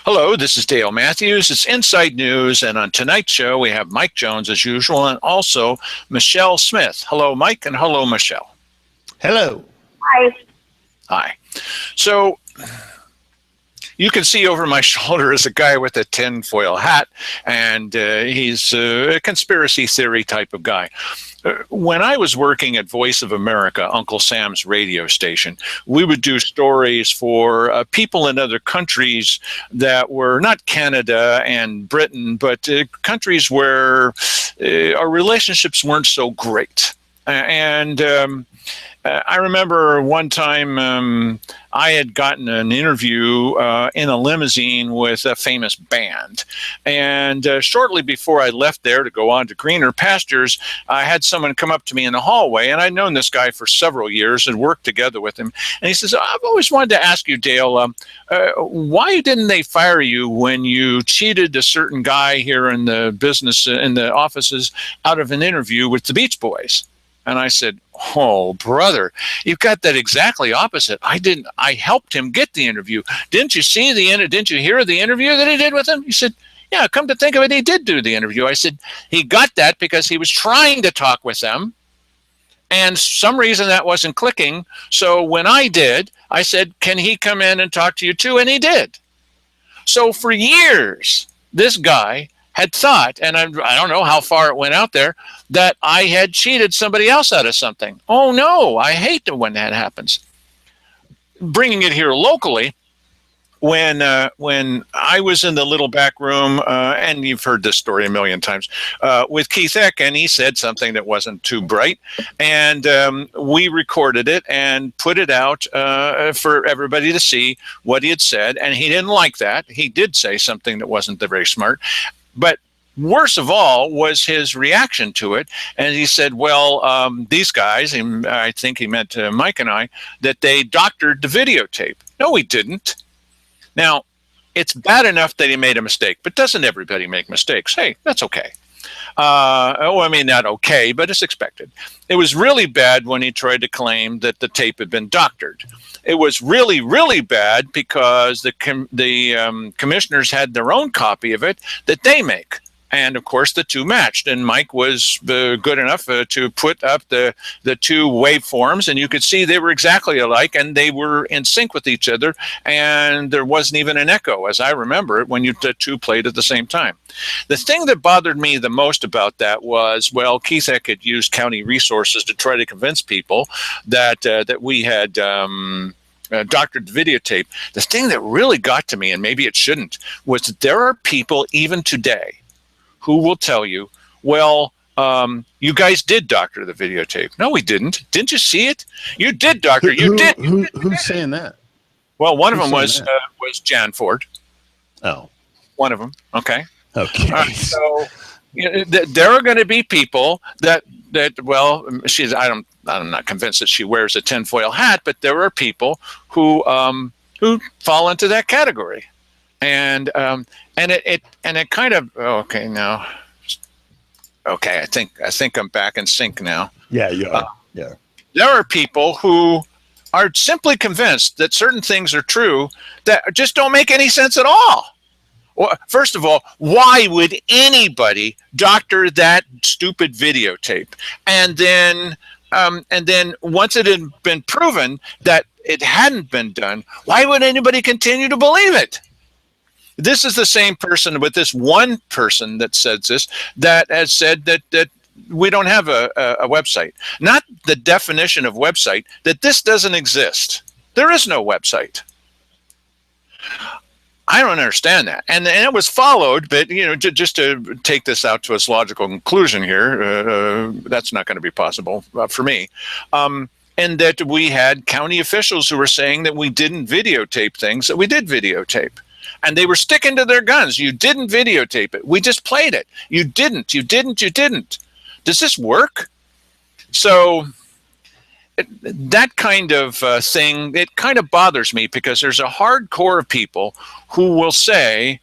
Hello, this is Dale Matthews. It's Inside News, and on tonight's show, we have Mike Jones as usual, and also Michelle Smith. Hello, Mike, and hello, Michelle. Hello. Hi. Hi. So, you can see over my shoulder is a guy with a tinfoil hat, and he's a conspiracy theory type of guy. When I was working at Voice of America, Uncle Sam's radio station, we would do stories for people in other countries that were not Canada and Britain, but countries where our relationships weren't so great. I remember one time I had gotten an interview in a limousine with a famous band. And shortly before I left there to go on to greener pastures, I had someone come up to me in the hallway. And I'd known this guy for several years and worked together with him. And he says, I've always wanted to ask you, Dale, why didn't they fire you when you cheated a certain guy here in the business, in the offices, out of an interview with the Beach Boys? And I said, oh, brother, you've got that exactly opposite. I helped him get the interview. Didn't you hear the interview that he did with him? He said, yeah, come to think of it, he did do the interview. I said, he got that because he was trying to talk with them. And some reason that wasn't clicking. So when I did, I said, can he come in and talk to you too? And he did. So for years, this guy had thought, and I don't know how far it went out there, that I had cheated somebody else out of something. Oh no, I hate it when that happens. Bringing it here locally, when I was in the little back room, and you've heard this story a million times, with Keith Eck, and he said something that wasn't too bright, and we recorded it and put it out for everybody to see what he had said, and he didn't like that. He did say something that wasn't very smart. But worse of all was his reaction to it. And he said, well, these guys, and I think he meant Mike and I, that they doctored the videotape. No, we didn't. Now, it's bad enough that he made a mistake, but doesn't everybody make mistakes? Hey, that's okay. Not okay, but it's expected. It was really bad when he tried to claim that the tape had been doctored. It was really, really bad because the commissioners had their own copy of it that they make. And of course, the two matched. And Mike was good enough to put up the two waveforms, and you could see they were exactly alike, and they were in sync with each other. And there wasn't even an echo, as I remember it, when the two played at the same time. The thing that bothered me the most about that was, well, Keith Eck had used county resources to try to convince people that we had doctored the videotape. The thing that really got to me, and maybe it shouldn't, was that there are people even today who will tell you, well, you guys did doctor the videotape. No, we didn't. Didn't you see it? You did doctor. You did. Who's saying that? Well, one of them was Jan Ford. Oh. One of them. Okay. Okay. All right, so there are going to be people that well, I'm not convinced that she wears a tinfoil hat, but there are people who fall into that category. And it kind of okay now. Okay, I think I'm back in sync now. Yeah, you are. Yeah. There are people who are simply convinced that certain things are true that just don't make any sense at all. Well, first of all, why would anybody doctor that stupid videotape? And then once it had been proven that it hadn't been done, why would anybody continue to believe it? This is the same person with this one person that says this, that has said that we don't have a website. Not the definition of website, that this doesn't exist. There is no website. I don't understand that. And it was followed, but just to take this out to its logical conclusion here, that's not going to be possible for me. And that we had county officials who were saying that we didn't videotape things that we did videotape. And they were sticking to their guns. You didn't videotape it. We just played it. You didn't. Does this work? So that kind of thing, it kind of bothers me because there's a hardcore of people who will say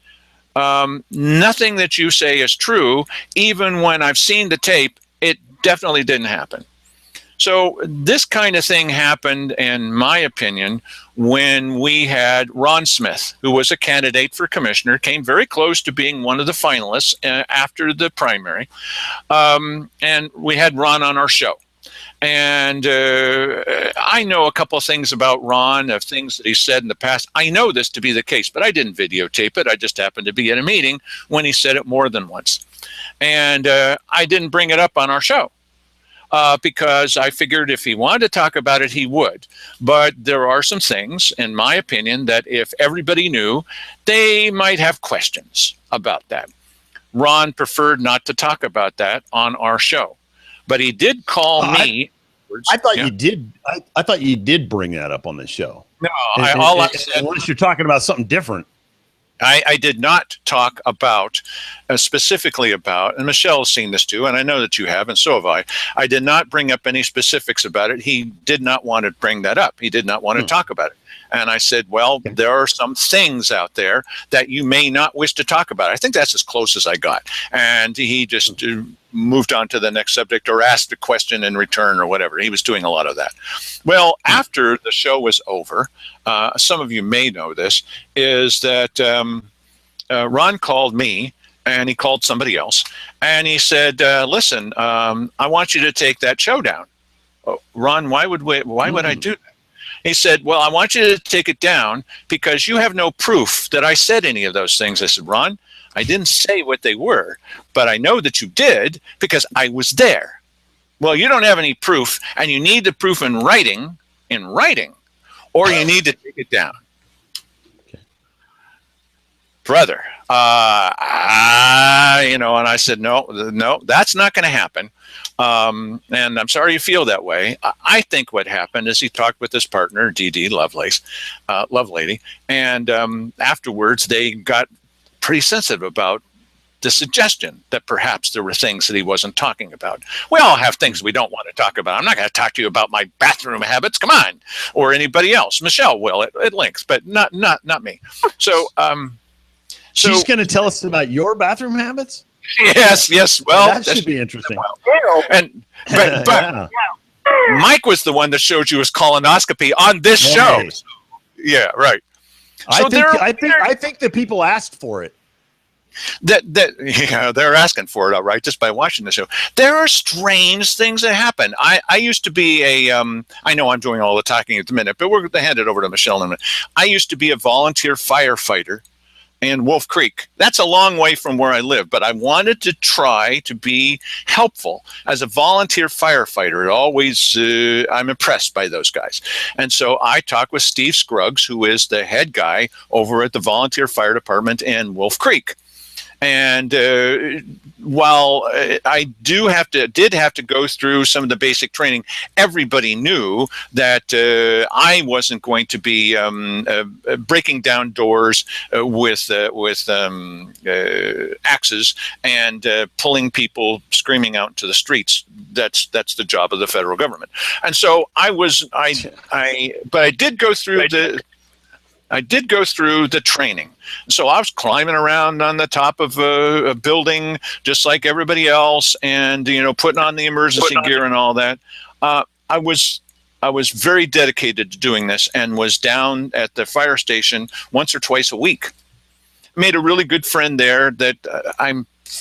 nothing that you say is true, even when I've seen the tape, it definitely didn't happen. So this kind of thing happened, in my opinion, when we had Ron Smith, who was a candidate for commissioner, came very close to being one of the finalists after the primary. And we had Ron on our show. And I know a couple of things about Ron, of things that he said in the past. I know this to be the case, but I didn't videotape it. I just happened to be at a meeting when he said it more than once. And I didn't bring it up on our show because I figured if he wanted to talk about it, he would. But there are some things, in my opinion, that if everybody knew, they might have questions about that. Ron preferred not to talk about that on our show. But he did call me. I thought you did. I thought you did bring that up on the show. No, I said, unless you're talking about something different. I did not talk about specifically about, and Michelle has seen this too, and I know that you have, and so have I. I did not bring up any specifics about it. He did not want to bring that up. He did not want to talk about it. And I said, well, there are some things out there that you may not wish to talk about. I think that's as close as I got. And he just moved on to the next subject or asked a question in return or whatever. He was doing a lot of that. Well, after the show was over, some of you may know this, is that Ron called me and he called somebody else. And he said, listen, I want you to take that show down. Oh, Ron, why would I do that? He said, well, I want you to take it down because you have no proof that I said any of those things. I said, Ron, I didn't say what they were, but I know that you did because I was there. Well, you don't have any proof, and you need the proof in writing, or you need to take it down. Okay. Brother, and I said, no, that's not going to happen. And I'm sorry you feel that way. I think what happened is he talked with his partner, Dee Lovelady, and afterwards they got pretty sensitive about the suggestion that perhaps there were things that he wasn't talking about. We all have things we don't want to talk about. I'm not going to talk to you about my bathroom habits. Come on, or anybody else. Michelle will at length, but not me. So, she's going to tell us about your bathroom habits. Yes. Well, that should be interesting. But Mike was the one that showed you his colonoscopy on this show. Yeah, right. So I think that people asked for it. They're asking for it, all right, just by watching the show. There are strange things that happen. I used to be I know I'm doing all the talking at the minute, but we're going to hand it over to Michelle in a minute. I used to be a volunteer firefighter in Wolf Creek. That's a long way from where I live, but I wanted to try to be helpful as a volunteer firefighter. I'm impressed by those guys. And so I talked with Steve Scruggs, who is the head guy over at the volunteer fire department in Wolf Creek. And while I did have to go through some of the basic training, everybody knew that I wasn't going to be breaking down doors with axes and pulling people screaming out into the streets. That's the job of the federal government. And so but I did go through the training. So I was climbing around on the top of a building just like everybody else, and putting on the emergency gear and all that. I was very dedicated to doing this, and was down at the fire station once or twice a week. Made a really good friend there that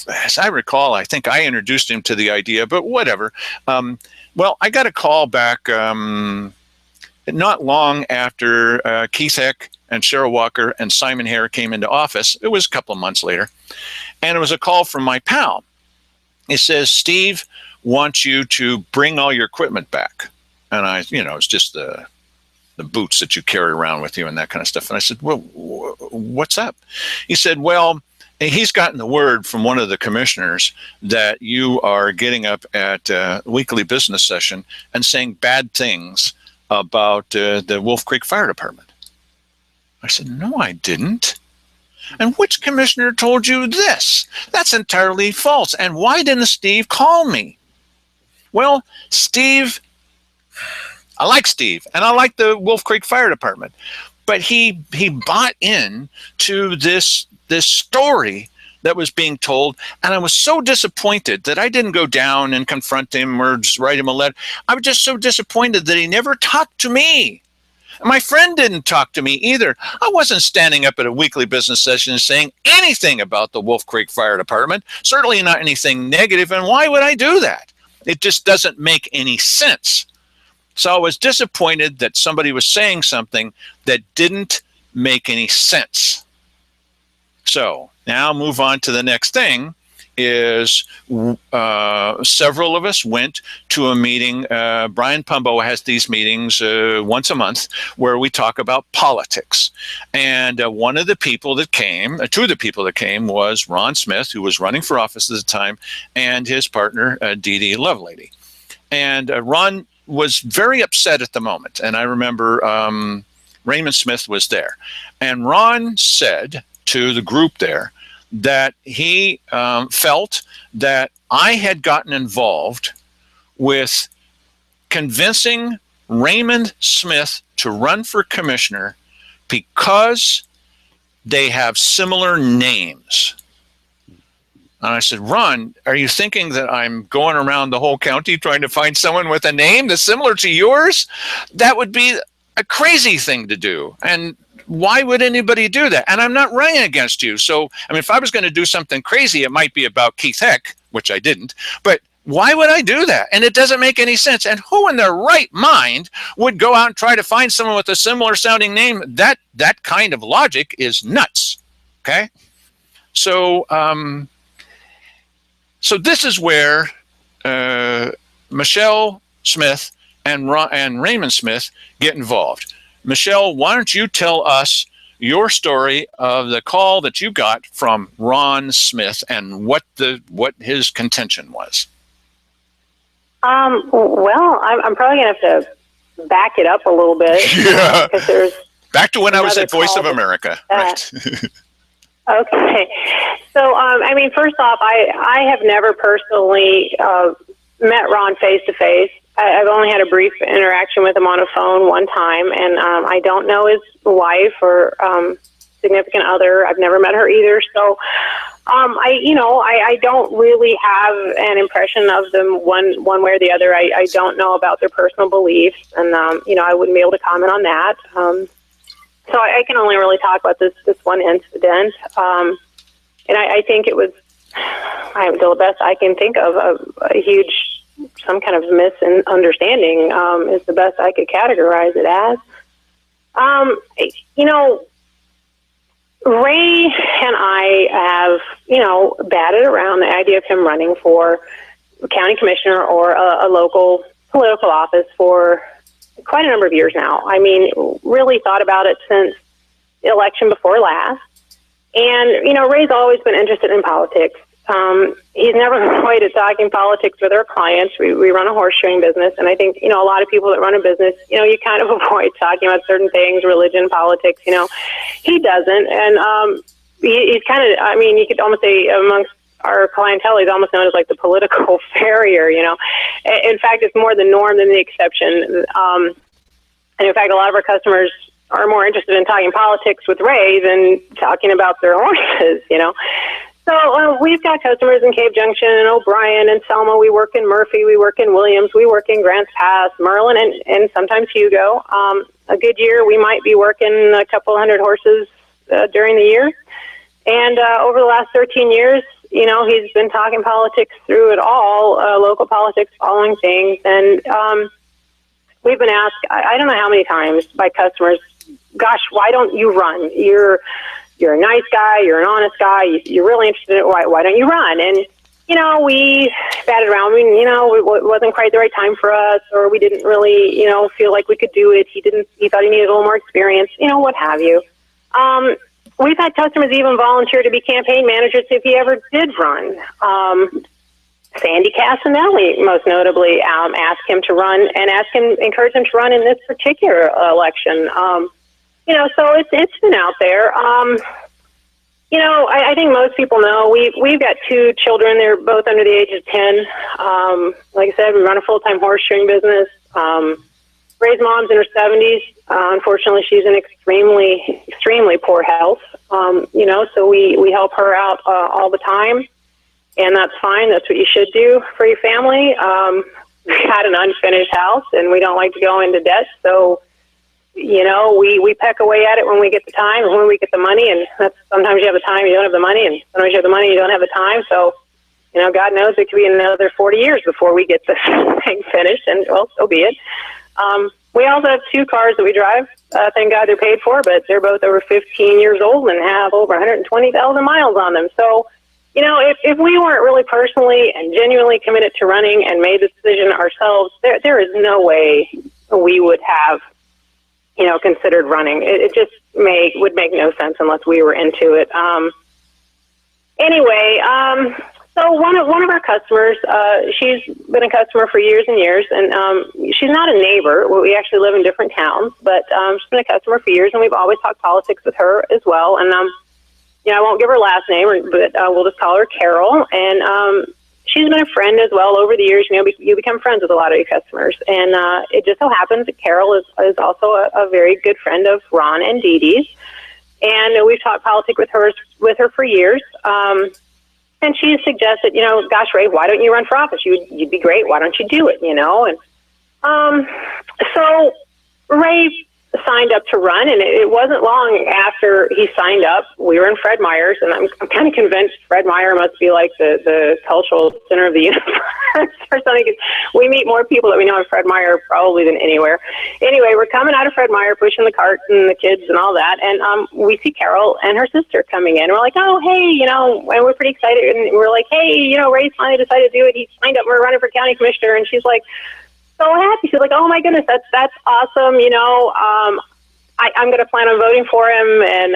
as I recall, I think I introduced him to the idea, but whatever. Well, I got a call back not long after Keith Heck and Cheryl Walker and Simon Hare came into office. It was a couple of months later. And it was a call from my pal. It says, Steve wants you to bring all your equipment back. And it's just the boots that you carry around with you and that kind of stuff. And I said, well, what's up? He said, well, he's gotten the word from one of the commissioners that you are getting up at a weekly business session and saying bad things about the Wolf Creek Fire Department. I said, no, I didn't. And which commissioner told you this? That's entirely false. And why didn't Steve call me? Well, Steve, I like Steve, and I like the Wolf Creek Fire Department, but he bought in to this story that was being told. And I was so disappointed that I didn't go down and confront him or just write him a letter. I was just so disappointed that he never talked to me. My friend didn't talk to me either. I wasn't standing up at a weekly business session saying anything about the Wolf Creek Fire Department, certainly not anything negative. And why would I do that? It just doesn't make any sense. So I was disappointed that somebody was saying something that didn't make any sense. So now move on to the next thing. Is several of us went to a meeting. Brian Pumbo has these meetings once a month where we talk about politics. And one of the people that came, two of the people that came was Ron Smith, who was running for office at the time, and his partner, Dee Dee Lovelady. And Ron was very upset at the moment. And I remember Raymond Smith was there. And Ron said to the group there, that he felt that I had gotten involved with convincing Raymond Smith to run for commissioner because they have similar names. And I said, Ron, are you thinking that I'm going around the whole county trying to find someone with a name that's similar to yours? That would be a crazy thing to do. And why would anybody do that? And I'm not running against you. So, I mean, if I was going to do something crazy, it might be about Keith Heck, which I didn't. But why would I do that? And it doesn't make any sense. And who in their right mind would go out and try to find someone with a similar sounding name? That kind of logic is nuts. Okay? So, so this is where Michelle Smith and Raymond Smith get involved. Michelle, why don't you tell us your story of the call that you got from Ron Smith and what his contention was? Well, I'm probably going to have to back it up a little bit. Yeah. There's back to when I was at Voice of America. Right. Okay. So, I mean, first off, I have never personally met Ron face to face. I've only had a brief interaction with him on a phone one time, and I don't know his wife or significant other. I've never met her either. So, I don't really have an impression of them one way or the other. I don't know about their personal beliefs, and I wouldn't be able to comment on that. So I can only really talk about this one incident, and I think it was, the best I can think of, a huge, some kind of misunderstanding is the best I could categorize it as. Ray and I have, batted around the idea of him running for county commissioner or a local political office for quite a number of years now. I mean, really thought about it since the election before last. And, Ray's always been interested in politics. He's never avoided talking politics with our clients. We run a horse shoeing business, and I think, a lot of people that run a business, you kind of avoid talking about certain things, religion, politics, He doesn't, and he's kind of, you could almost say amongst our clientele, he's almost known as like the political farrier, In fact, it's more the norm than the exception. And in fact, a lot of our customers are more interested in talking politics with Ray than talking about their horses, So we've got customers in Cave Junction and O'Brien and Selma. We work in Murphy. We work in Williams. We work in Grants Pass, Merlin, and sometimes Hugo. A good year, we might be working a couple hundred horses during the year. And over the last 13 years, he's been talking politics through it all, local politics, following things. And we've been asked, I don't know how many times by customers, gosh, why don't you run? You're a nice guy, you're an honest guy, you're really interested in it, why don't you run? And, we batted around, it wasn't quite the right time for us, or we didn't really, feel like we could do it. He thought he needed a little more experience, what have you. We've had customers even volunteer to be campaign managers if he ever did run. Sandy Casanelli, most notably, asked him to run and encouraged him to run in this particular election. So it's been out there. I think most people know we've got two children. They're both under the age of 10. Like I said, we run a full-time horse shoeing business. Ray's mom's in her 70s. Unfortunately, she's in extremely, extremely poor health. So we help her out all the time, and that's fine. That's what you should do for your family. We had an unfinished house, and we don't like to go into debt, so we peck away at it when we get the time and when we get the money. And sometimes you have the time, you don't have the money, and sometimes you have the money, you don't have the time. So, God knows it could be another 40 years before we get this thing finished, and well, so be it. We also have 2 cars that we drive. Thank God they're paid for, but they're both over 15 years old and have over 120,000 miles on them. So, if we weren't really personally and genuinely committed to running and made the decision ourselves, there is no way we would have, considered running. It just would make no sense unless we were into it. So one of our customers, she's been a customer for years and years, and she's not a neighbor. We actually live in different towns, but she's been a customer for years, and we've always talked politics with her as well. And I won't give her last name, but we'll just call her Carol. And she's been a friend as well over the years. You become friends with a lot of your customers, and it just so happens that Carol is also a very good friend of Ron and Dee Dee's, and we've talked politics with her for years. And she suggested, gosh, Ray, why don't you run for office? You'd be great. Why don't you do it? And so Ray signed up to run, and it wasn't long after he signed up. We were in Fred Meyer's, and I'm kind of convinced Fred Meyer must be like the cultural center of the universe or something. 'Cause we meet more people that we know in Fred Meyer probably than anywhere. Anyway, we're coming out of Fred Meyer, pushing the cart and the kids and all that, and we see Carol and her sister coming in. We're like, oh, hey, and we're pretty excited, and we're like, hey, Ray finally decided to do it. He signed up. We're running for county commissioner, and she's like, so happy. She's like, oh my goodness, that's awesome. I'm going to plan on voting for him, and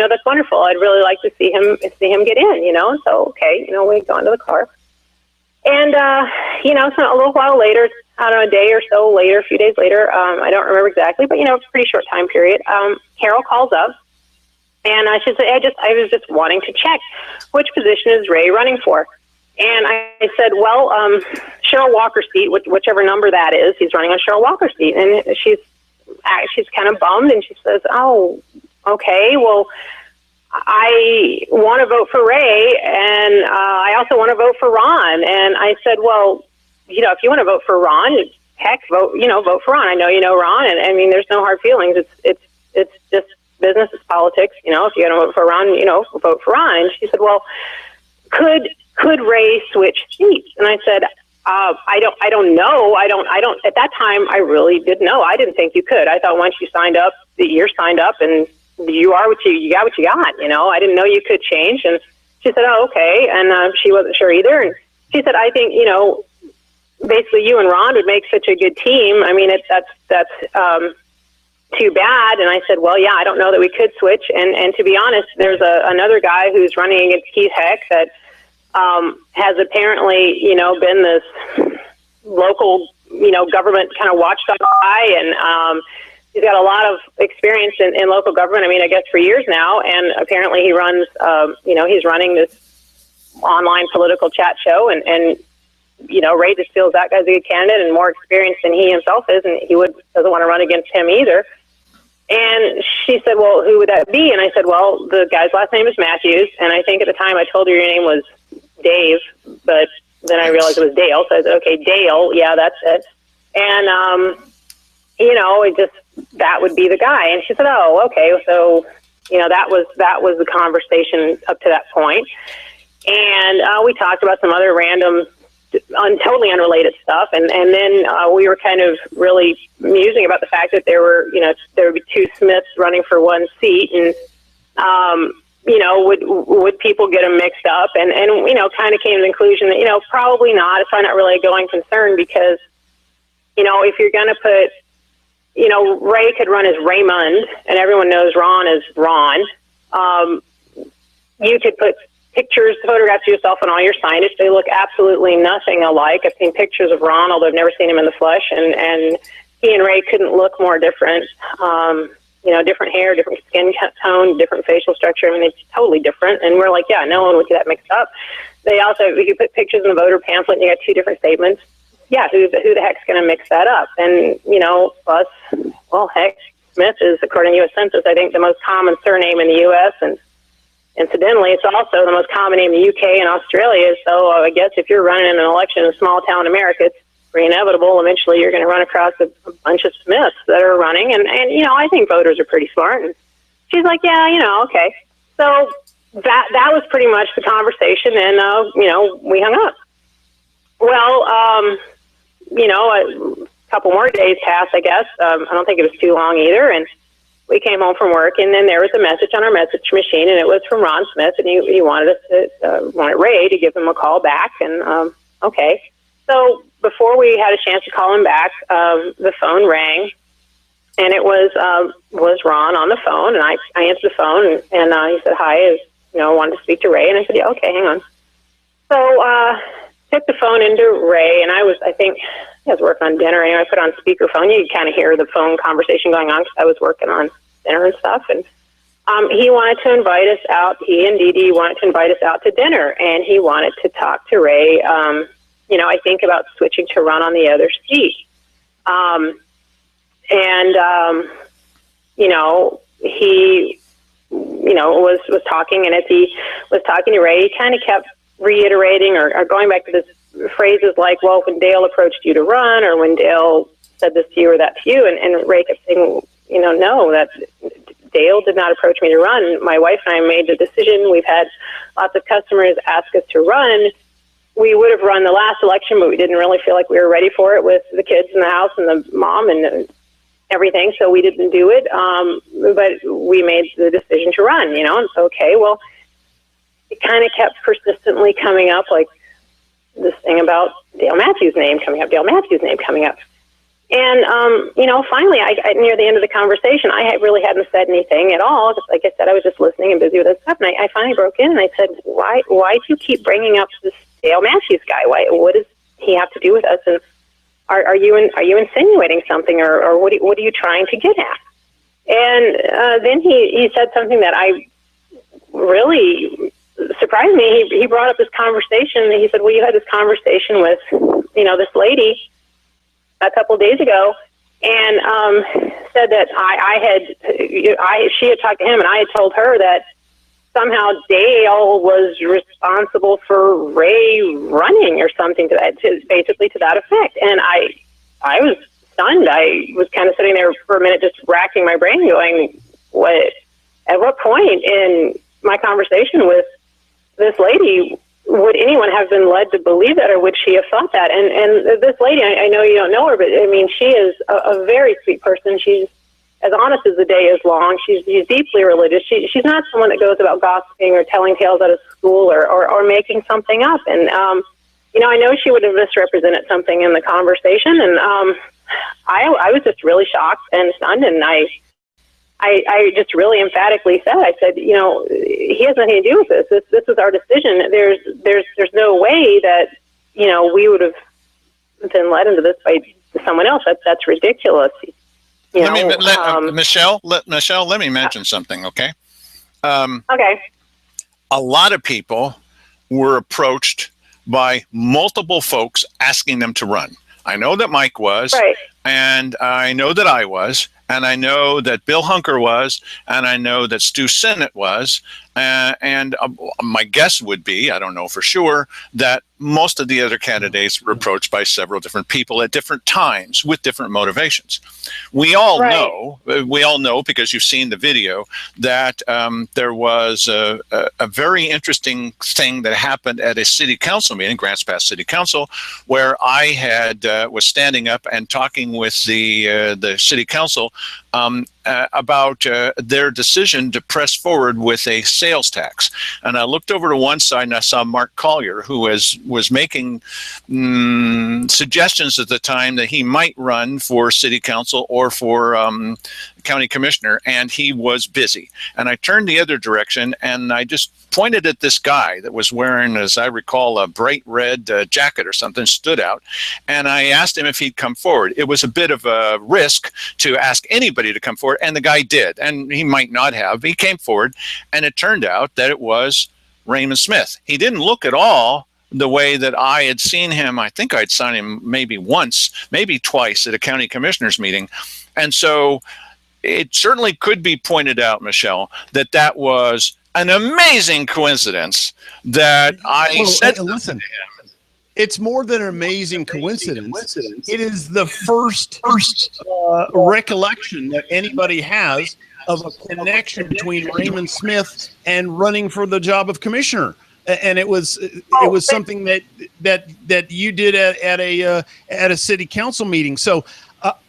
that's wonderful. I'd really like to see him get in. So okay, we go into the car, and so a little while later, I don't know, a day or so later, a few days later, I don't remember exactly, but it's a pretty short time period. Carol calls up, and she said, I was just wanting to check which position is Ray running for. And I said, well, Cheryl Walker's seat, whichever number that is, he's running on Cheryl Walker's seat. And she's kind of bummed, and she says, oh, okay, well, I want to vote for Ray, and I also want to vote for Ron. And I said, well, if you want to vote for Ron, heck, vote for Ron. I know you know Ron, and I mean, there's no hard feelings. It's just business, it's politics. If you're going to vote for Ron, vote for Ron. And she said, well, could Ray switch seats? And I said, I don't know. I don't, at that time, I really didn't know. I didn't think you could. I thought once you signed up, you're signed up, and you got what you got. I didn't know you could change. And she said, oh, okay. And she wasn't sure either. And she said, I think, basically you and Ron would make such a good team. I mean, that's too bad. And I said, well, yeah, I don't know that we could switch. And to be honest, there's another guy who's running against Keith Heck that has apparently, been this local, government kind of watchdog guy, and he's got a lot of experience in local government. I mean, I guess for years now, and apparently he runs, he's running this online political chat show, and Ray just feels that guy's a good candidate and more experienced than he himself is, and he doesn't want to run against him either. And she said, well, who would that be? And I said, well, the guy's last name is Matthews, and I think at the time I told her your name was Dave, but then I realized it was Dale, so I said, okay, Dale, yeah, that's it. And, that would be the guy. And she said, oh, okay, so, that was the conversation up to that point. And we talked about some other random, totally unrelated stuff, and then we were kind of really musing about the fact that there would be 2 Smiths running for 1 seat, and would people get them mixed up, and kind of came to the conclusion that probably not. It's probably not really a going concern, because if you're going to put Ray could run as Raymond, and everyone knows Ron as Ron. You could put photographs of yourself on all your signage. They look absolutely nothing alike. I've seen pictures of Ron, although I've never seen him in the flesh, and he and Ray couldn't look more different. Different hair, different skin tone, different facial structure. I mean, it's totally different. And we're like, yeah, no one would get that mixed up. They also, if you put pictures in the voter pamphlet and you got 2 different statements, yeah, who the heck's going to mix that up? And, plus, well, heck, Smith is, according to U.S. Census, I think the most common surname in the U.S., and Incidentally, it's also the most common name in the UK and Australia. So I guess if you're running an election in a small town in America, it's pretty inevitable. Eventually, you're going to run across a bunch of Smiths that are running. And I think voters are pretty smart. And she's like, yeah, okay. So that was pretty much the conversation. And, we hung up. Well, a couple more days passed, I guess. I don't think it was too long either. And we came home from work, and then there was a message on our message machine, and it was from Ron Smith, and he wanted us wanted Ray to give him a call back. And okay, so before we had a chance to call him back, the phone rang, and it was Ron on the phone, and I answered the phone, and he said, "Hi, I wanted to speak to Ray," and I said, "Yeah, okay, hang on." So took the phone into Ray, and I was working on dinner, and I put on speakerphone. You could kind of hear the phone conversation going on because I was working on dinner and stuff. And he wanted to invite us out. He and Dee Dee wanted to invite us out to dinner, and he wanted to talk to Ray. I think about switching to run on the other seat. He was talking, and as he was talking to Ray, he kind of kept reiterating or going back to this phrases like, well, when Dale approached you to run, or when Dale said this to you or that to you, and Ray kept saying, no, that Dale did not approach me to run. My wife and I made the decision. We've had lots of customers ask us to run. We would have run the last election, but we didn't really feel like we were ready for it with the kids in the house and the mom and everything, so we didn't do it. But we made the decision to run, and so, okay, well, it kind of kept persistently coming up, like this thing about Dale Matthews' name coming up. And, finally, I near the end of the conversation, I really hadn't said anything at all. Just like I said, I was just listening and busy with this stuff. And I finally broke in and I said, why do you keep bringing up this Dale Matthews guy? What does he have to do with us? And are you insinuating something, or what are you trying to get at? And then he said something that I really surprised me. He brought up this conversation. He said, well, you had this conversation with, this lady a couple days ago, and said that she had talked to him, and I had told her that somehow Dale was responsible for Ray running or something basically to that effect. And I was stunned. I was kind of sitting there for a minute, just racking my brain, going, at what point in my conversation with this lady would anyone have been led to believe that, or would she have thought that? And this lady, I know you don't know her, but I mean, she is a very sweet person. She's as honest as the day is long. She's deeply religious. She's not someone that goes about gossiping or telling tales out of school or making something up. And, I know she would have misrepresented something in the conversation. And I was just really shocked and stunned. And I just really emphatically said, he has nothing to do with this. This was our decision. There's no way that, we would have been led into this by someone else. That's ridiculous. Michelle, let me mention something, okay? Okay. A lot of people were approached by multiple folks asking them to run. I know that Mike was, right, and I know that I was, and I know that Bill Hunker was, and I know that Stu Sinnott was, and my guess would be, I don't know for sure, that most of the other candidates were approached by several different people at different times with different motivations. We all know, because you've seen the video, that there was a very interesting thing that happened at a city council meeting, Grants Pass City Council, where I was standing up and talking with the city council about their decision to press forward with a sales tax. And I looked over to one side and I saw Mark Collier, who was making suggestions at the time that he might run for city council or for county commissioner, and he was busy. And I turned the other direction and I just pointed at this guy that was wearing, as I recall, a bright red jacket or something, stood out. And I asked him if he'd come forward. It was a bit of a risk to ask anybody to come forward, and the guy did. And he might not have. He came forward, and it turned out that it was Raymond Smith. He didn't look at all the way that I had seen him. I think I'd seen him maybe once, maybe twice at a county commissioners meeting. And so it certainly could be pointed out, Michelle, that was an amazing coincidence that I said, listen, it's more than an amazing coincidence. It is the first recollection that anybody has of a connection between Raymond Smith and running for the job of commissioner. And it was something that you did at a city council meeting. So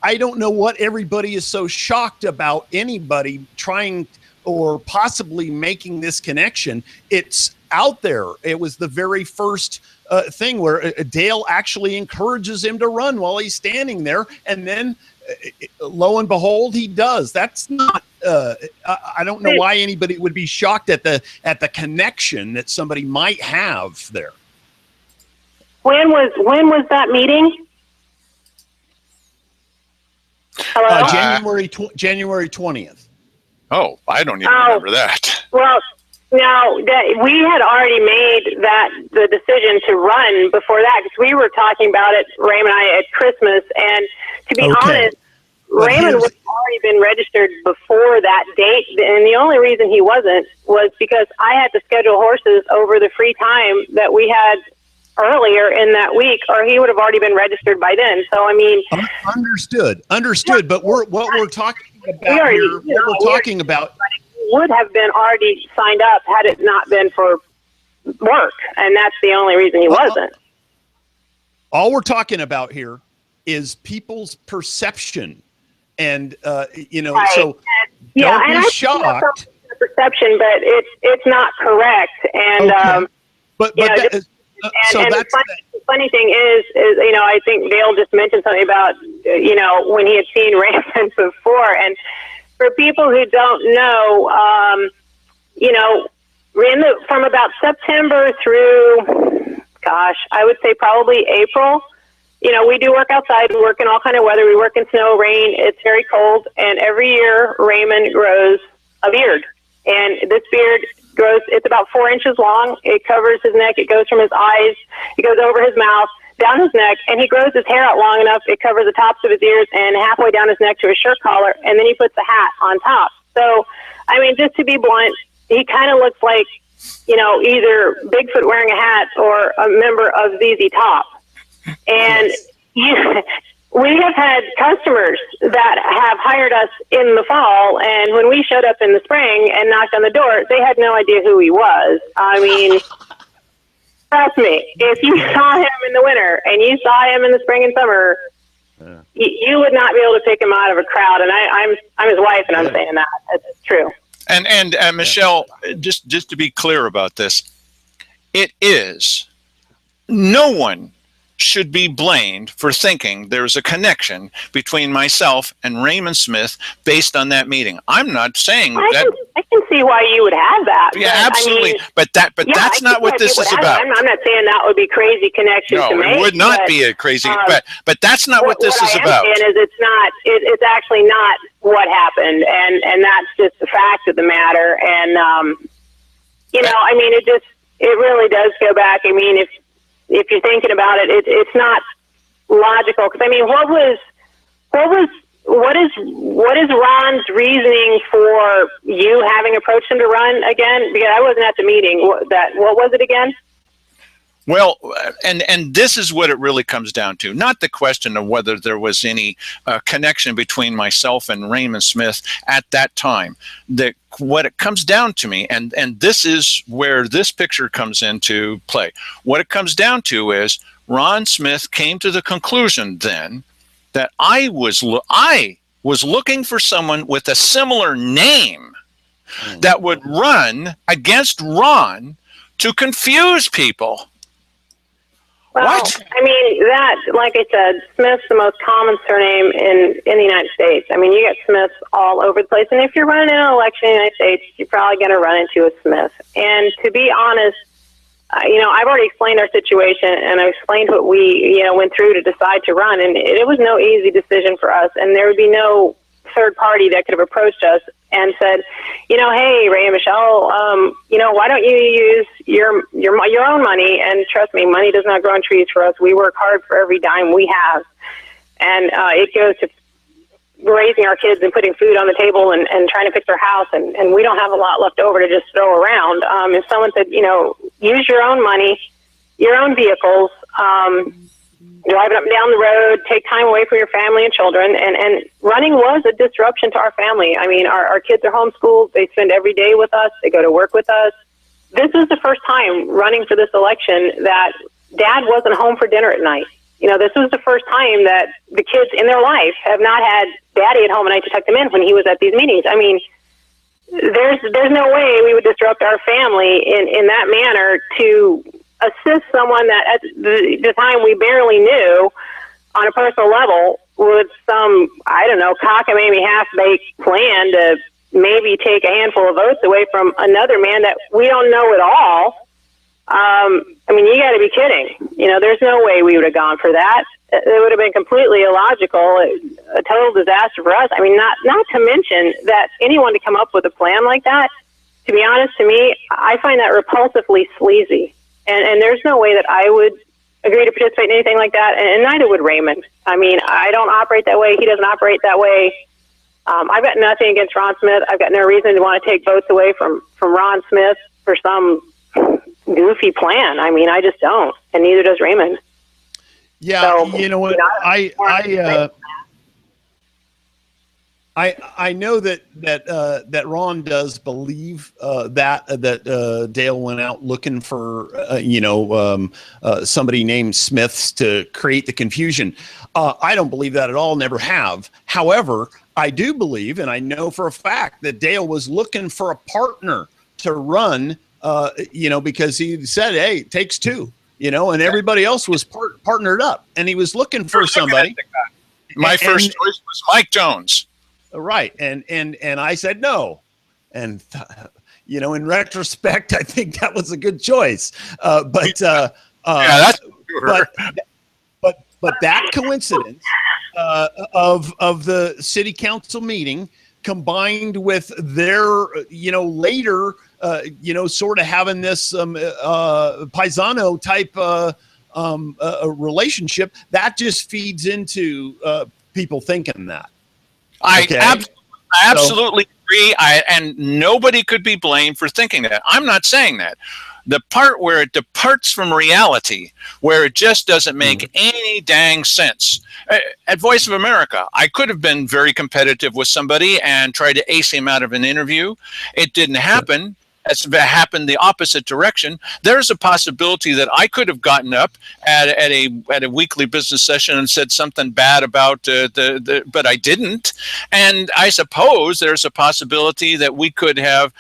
I don't know what everybody is so shocked about anybody trying or possibly making this connection. It's out there. It was the very first thing where Dale actually encourages him to run while he's standing there, and then lo and behold, he does. That's not. I don't know why anybody would be shocked at the connection that somebody might have there. When was that meeting? Hello? January 20th. Oh, I don't even remember that. Well, no, we had already made the decision to run before that, because we were talking about it, Raymond and I, at Christmas. And to be honest, Raymond would have already been registered before that date. And the only reason he wasn't was because I had to schedule horses over the free time that we had earlier in that week, or he would have already been registered by then. So, I mean, understood. But what we're talking about here, would have been already signed up had it not been for work, and that's the only reason he wasn't. All we're talking about here is people's perception, and right. So don't be shocked. Perception, but it's not correct, and the funny thing is I think Dale just mentioned something about when he had seen Raymond before, and for people who don't know, from about September through, I would say probably April, we do work outside. We work in all kind of weather. We work in snow, rain. It's very cold, and every year Raymond grows a beard, and this beard grows. It's about 4 inches long. It covers his neck. It goes from his eyes. It goes over his mouth, down his neck, and he grows his hair out long enough. It covers the tops of his ears and halfway down his neck to his shirt collar, and then he puts a hat on top. So, I mean, just to be blunt, he kind of looks like, either Bigfoot wearing a hat or a member of ZZ Top. And we have had customers that have hired us in the fall, and when we showed up in the spring and knocked on the door, they had no idea who he was. I mean, trust me, if you saw him in the winter and you saw him in the spring and summer, you would not be able to pick him out of a crowd. And I'm his wife, and I'm saying that. It's true. And Michelle, just to be clear about this, it is no one should be blamed for thinking there's a connection between myself and Raymond Smith based on that meeting. I'm not saying that. I can see why you would have that. Yeah, absolutely. I mean, but that's not what this is about. I'm not saying that would be crazy connection to make. No, it would not be a crazy. But that's not what this is about. What I am saying is it's not. It's actually not what happened, and that's just the fact of the matter. And I mean, it really does go back. I mean, if you're thinking about it, it's not logical. Because I mean, what is Ron's reasoning for you having approached him to run again? Because I wasn't at the meeting. What was it again? Well, and this is what it really comes down to. Not the question of whether there was any connection between myself and Raymond Smith at that time. What it comes down to me, and this is where this picture comes into play. What it comes down to is Ron Smith came to the conclusion then that I was looking for someone with a similar name that would run against Ron to confuse people. Well, what? I mean, that, like I said, Smith's the most common surname in the United States. I mean, you get Smiths all over the place. And if you're running in an election in the United States, you're probably going to run into a Smith. And to be honest, I've already explained our situation, and I've explained what we, went through to decide to run. And it was no easy decision for us. And there would be no third party that could have approached us and said, hey, Ray and Michelle, why don't you use your own money? And trust me, money does not grow on trees for us. We work hard for every dime we have. And it goes to, raising our kids and putting food on the table and trying to fix our house, and we don't have a lot left over to just throw around. If someone said, use your own money, your own vehicles, driving up and down the road, take time away from your family and children, and running was a disruption to our family. I mean, our kids are homeschooled. They spend every day with us. They go to work with us. This is the first time running for this election that Dad wasn't home for dinner at night. This was the first time that the kids in their life have not had Daddy at home at night to tuck them in when he was at these meetings. I mean, there's no way we would disrupt our family in that manner to assist someone that at the time we barely knew on a personal level with some, I don't know, cockamamie half-baked plan to maybe take a handful of votes away from another man that we don't know at all. I mean, you got to be kidding. There's no way we would have gone for that. It would have been completely illogical, a total disaster for us. I mean, not to mention that anyone to come up with a plan like that, to be honest, to me, I find that repulsively sleazy. And there's no way that I would agree to participate in anything like that, and neither would Raymond. I mean, I don't operate that way. He doesn't operate that way. I've got nothing against Ron Smith. I've got no reason to want to take votes away from Ron Smith for some goofy plan. I mean, I just don't, and neither does Raymond. Yeah, So, you know what? I know that Ron does believe that Dale went out looking for somebody named Smiths to create the confusion. I don't believe that at all. Never have. However, I do believe, and I know for a fact, that Dale was looking for a partner to run. Because he said, "Hey, it takes two." And everybody else was partnered up, and he was looking for somebody. My first choice was Mike Jones. Right. And I said no. And, in retrospect, I think that was a good choice. But that's sure. but that coincidence of the city council meeting combined with their, later, sort of having this paisano type relationship, that just feeds into people thinking that. I absolutely agree. And nobody could be blamed for thinking that. I'm not saying that. The part where it departs from reality, where it just doesn't make any dang sense. At Voice of America, I could have been very competitive with somebody and tried to ace him out of an interview. It didn't happen. It's happened the opposite direction. There's a possibility that I could have gotten up at a weekly business session and said something bad about but I didn't. And I suppose there's a possibility that we could have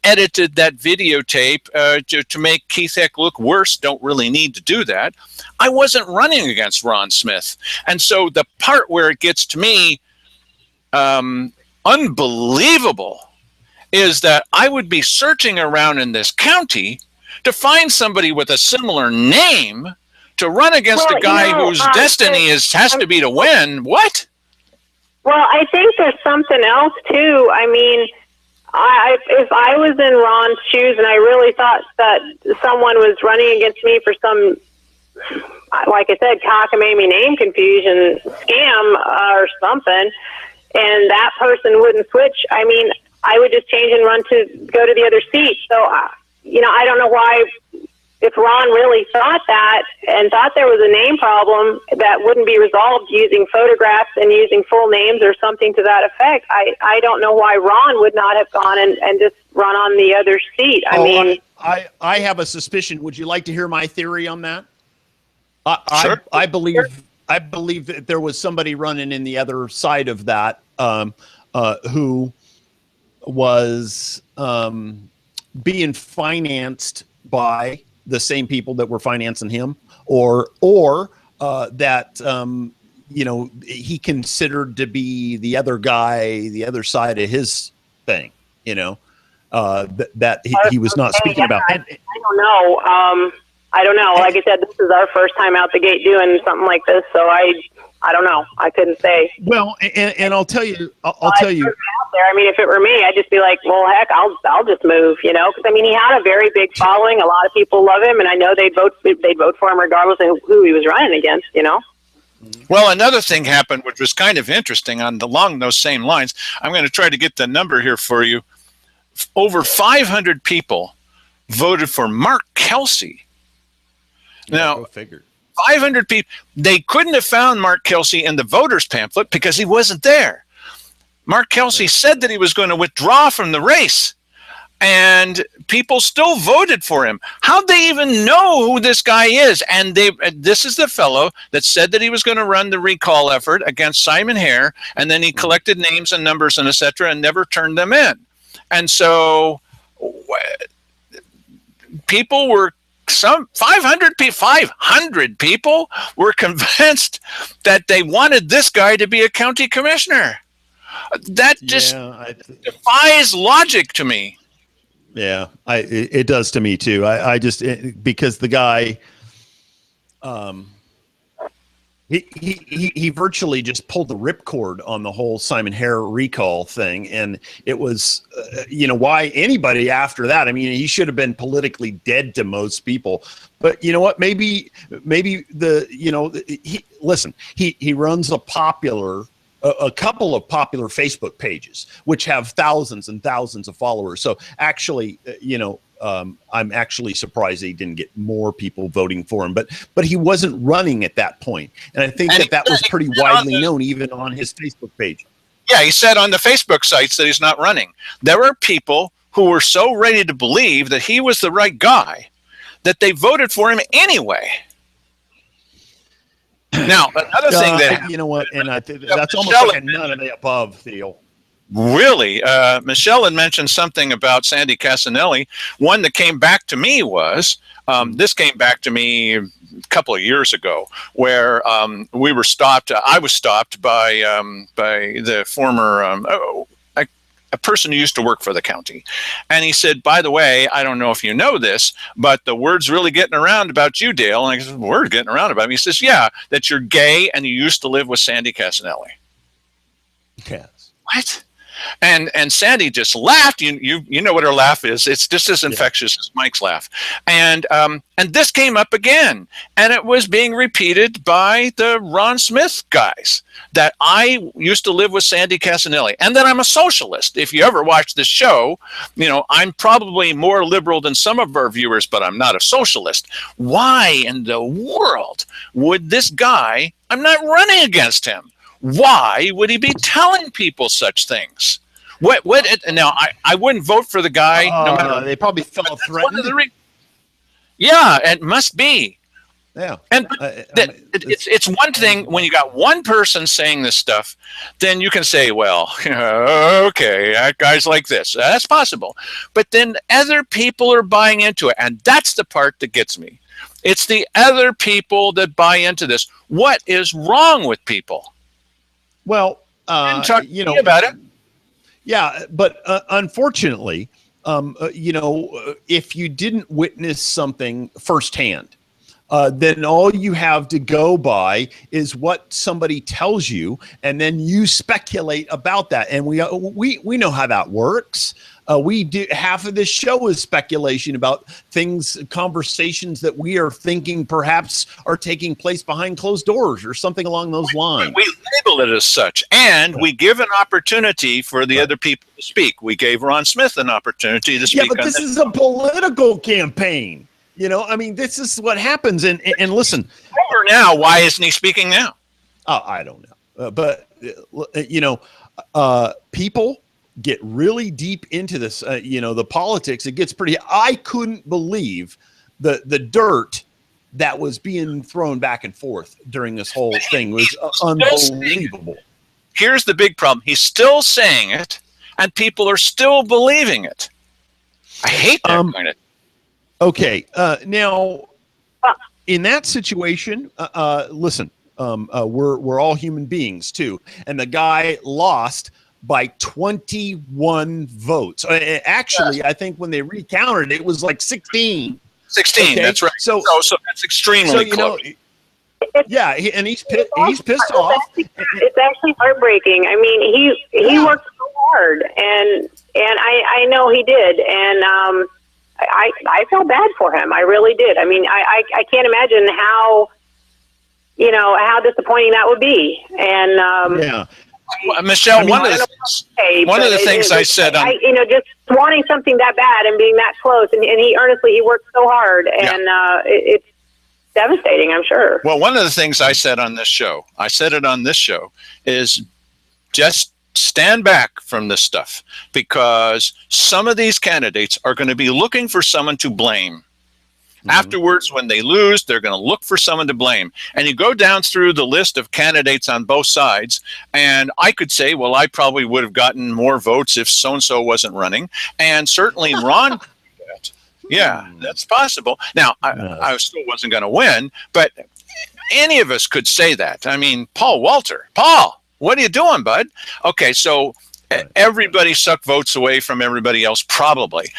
edited that videotape to make Keith Heck look worse. Don't really need to do that. I wasn't running against Ron Smith. And so the part where it gets to me unbelievable is that I would be searching around in this county to find somebody with a similar name to run against a guy whose destiny has to be to win. What? Well, I think there's something else too. I mean, if I was in Ron's shoes and I really thought that someone was running against me for some, like I said, cockamamie name confusion scam or something, and that person wouldn't switch, I mean, I would just change and run to go to the other seat. So, I don't know why, if Ron really thought that and thought there was a name problem that wouldn't be resolved using photographs and using full names or something to that effect, I don't know why Ron would not have gone and just run on the other seat. I have a suspicion. Would you like to hear my theory on that? Sure. I believe that there was somebody running in the other side of that who was being financed by the same people that were financing him, or that he considered to be the other guy, the other side of his thing, that he was not speaking about. I don't know. I don't know. Like I said, this is our first time out the gate doing something like this, so I don't know. I couldn't say. Well, and I'll tell you. Out there. I mean, if it were me, I'd just be like, well, heck, I'll just move, because I mean, he had a very big following. A lot of people love him, and I know they'd vote for him regardless of who he was running against. Well, another thing happened, which was kind of interesting along those same lines. I'm going to try to get the number here for you. Over 500 people voted for Mark Kelsey. Now, go figure. 500 people. They couldn't have found Mark Kelsey in the voters pamphlet because he wasn't there. Mark Kelsey said that he was going to withdraw from the race, and people still voted for him. How'd they even know who this guy is? And this is the fellow that said that he was going to run the recall effort against Simon Hare, and then he collected names and numbers and et cetera and never turned them in. And so people were, 500 people were convinced that they wanted this guy to be a county commissioner. That just defies logic to me. Yeah, it does to me too. Because the guy, he virtually just pulled the ripcord on the whole Simon Hare recall thing, and it was, why anybody after that? I mean, he should have been politically dead to most people. But you know what? Maybe he runs a couple of popular Facebook pages, which have thousands and thousands of followers. So actually, I'm actually surprised he didn't get more people voting for him. But he wasn't running at that point. And I think that was pretty widely known, even on his Facebook page. Yeah, he said on the Facebook sites that he's not running. There were people who were so ready to believe that he was the right guy that they voted for him anyway. Now, another thing that you know what, and that's almost like a none of the above deal. Really, Michelle had mentioned something about Sandy Casanelli. One that came back to me was this came back to me a couple of years ago, where we were stopped. I was stopped by the former. A person who used to work for the county. And he said, by the way, I don't know if you know this, but the word's really getting around about you, Dale. And I said, word getting around about me. He says, yeah, that you're gay and you used to live with Sandy Casanelli. Yes. What? And Sandy just laughed. You know what her laugh is. It's just as infectious as Mike's laugh. And this came up again, and it was being repeated by the Ron Smith guys, that I used to live with Sandy Casanelli and that I'm a socialist. If you ever watch this show, I'm probably more liberal than some of our viewers, but I'm not a socialist. Why in the world would this guy, I'm not running against him. Why would he be telling people such things? Now, I wouldn't vote for the guy. No matter. They probably felt threatened. Yeah, it must be. Yeah. And it's one thing when you got one person saying this stuff, then you can say, well, okay, that guy's like this. That's possible. But then other people are buying into it. And that's the part that gets me. It's the other people that buy into this. What is wrong with people? Well, about it. Yeah, but unfortunately, if you didn't witness something firsthand, then all you have to go by is what somebody tells you, and then you speculate about that. And we know how that works. We do half of this show is speculation about things, conversations that we are thinking perhaps are taking place behind closed doors or something along those lines. We label it as such, and we give an opportunity for the other people to speak. We gave Ron Smith an opportunity to speak. Yeah, but this is a political campaign. This is what happens. And listen, over now. Why isn't he speaking now? I don't know. But people get really deep into this, the politics. It gets pretty. I couldn't believe the dirt that was being thrown back and forth during this whole thing was unbelievable. Here's the big problem. He's still saying it, and people are still believing it. I hate that kind of. Okay. Now, in that situation, listen, we're all human beings too, and the guy lost by 21 votes. Actually, I think when they recounted, it was like 16. 16. Okay? That's right. So that's extremely close. Yeah, and he's pissed off. It's actually heartbreaking. I mean, he worked so hard, and I know he did, and I felt bad for him. I really did. I mean, I can't imagine how how disappointing that would be. And Yeah. Michelle, one of the things I said on, just wanting something that bad and being that close, and he worked so hard, and it's devastating, I'm sure. Well, one of the things I said on this show, is just stand back from this stuff, because some of these candidates are going to be looking for someone to blame. Afterwards, when they lose, they're going to look for someone to blame. And you go down through the list of candidates on both sides, and I could say, well, I probably would have gotten more votes if so-and-so wasn't running. And certainly Ron, yeah, that's possible. Now, I still wasn't going to win, but any of us could say that. I mean, Paul, what are you doing, bud? Okay, so everybody sucked votes away from everybody else, probably.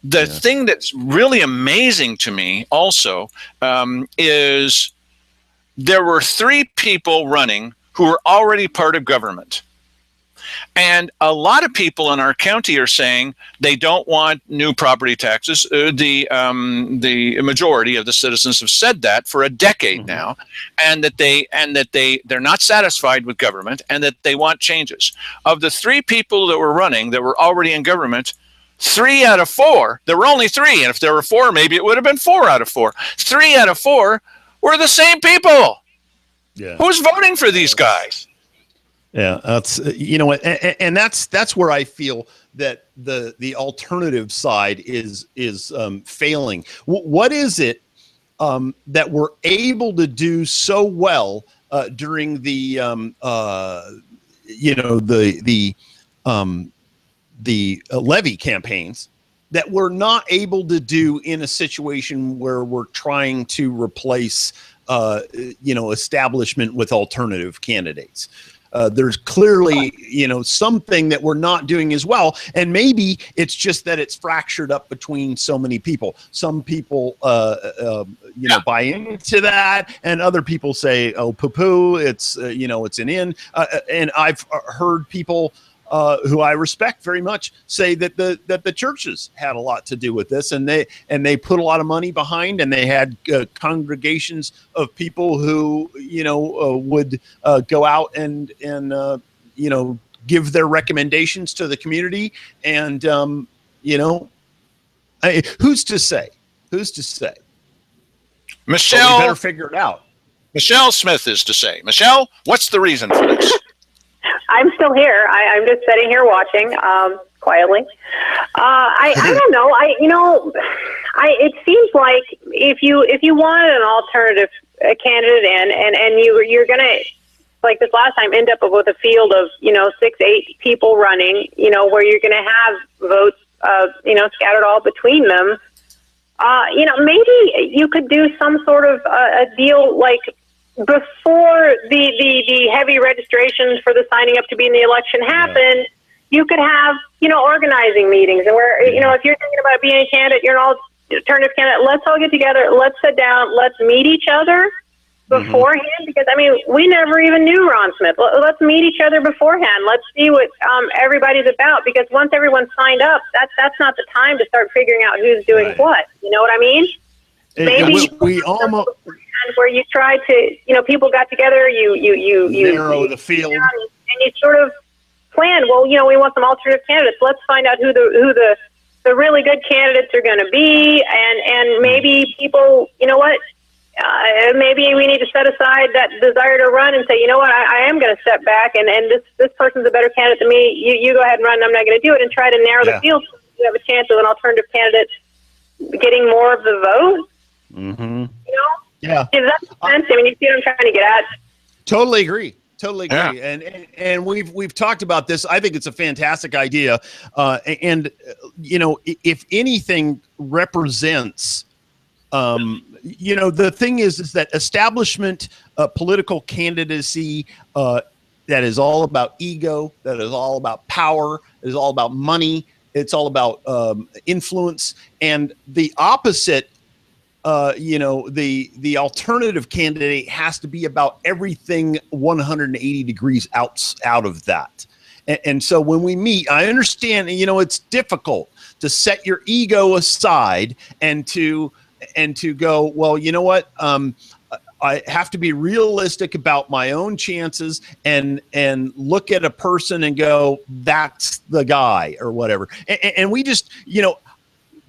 The thing that's really amazing to me also is there were 3 people running who were already part of government. And a lot of people in our county are saying they don't want new property taxes. The majority of the citizens have said that for a decade now, and that they're not satisfied with government, and that they want changes. Of the 3 people that were running that were already in government, 3 out of 4, there were only 3, and if there were 4, maybe it would have been 4 out of 4. 3 out of 4 were the same people. Yeah. Who's voting for these guys? Yeah, that's and that's where I feel that the alternative side is failing. What is it that we're able to do so well during the levy campaigns that we're not able to do in a situation where we're trying to replace establishment with alternative candidates? There's clearly, something that we're not doing as well. And maybe it's just that it's fractured up between so many people. Some people, buy into that, and other people say, oh, poo-poo, it's an in. And I've heard people who I respect very much say that the churches had a lot to do with this, and they put a lot of money behind, and they had congregations of people who would go out and give their recommendations to the community, and who's to say? Michelle, but we better figure it out. Michelle Smith is to say. Michelle, what's the reason for this? I'm still here. I'm just sitting here watching quietly. I don't know. It seems like if you want an alternative candidate and you're gonna, like this last time, end up with a field of 6-8 people running, where you're gonna have votes scattered all between them. Maybe you could do some sort of a deal like, before the heavy registrations for the signing up to be in the election happened, you could have, organizing meetings, and where, if you're thinking about being a candidate, you're an alternative candidate, let's all get together, let's sit down, let's meet each other beforehand, because, we never even knew Ron Smith. Let's meet each other beforehand. Let's see what everybody's about, because once everyone's signed up, that's not the time to start figuring out who's doing what. You know what I mean? Maybe we almost... where you try to, people got together, you narrow the field, and you sort of plan. Well, we want some alternative candidates. Let's find out who the really good candidates are going to be, and maybe people, maybe we need to set aside that desire to run and say, I am going to step back, and this person's a better candidate than me. You go ahead and run. I'm not going to do it, and try to narrow the field so you have a chance of an alternative candidate getting more of the vote. Mm-hmm. Yeah. Does that make sense? You see what I'm trying to get at? Totally agree. Yeah. And we've talked about this. I think it's a fantastic idea. And if anything represents, the thing is that establishment political candidacy that is all about ego, that is all about power, is all about money, it's all about influence, and the opposite. The alternative candidate has to be about everything 180 degrees out of that. And so when we meet, I understand, it's difficult to set your ego aside and to go, well, I have to be realistic about my own chances and look at a person and go, that's the guy or whatever. And we just,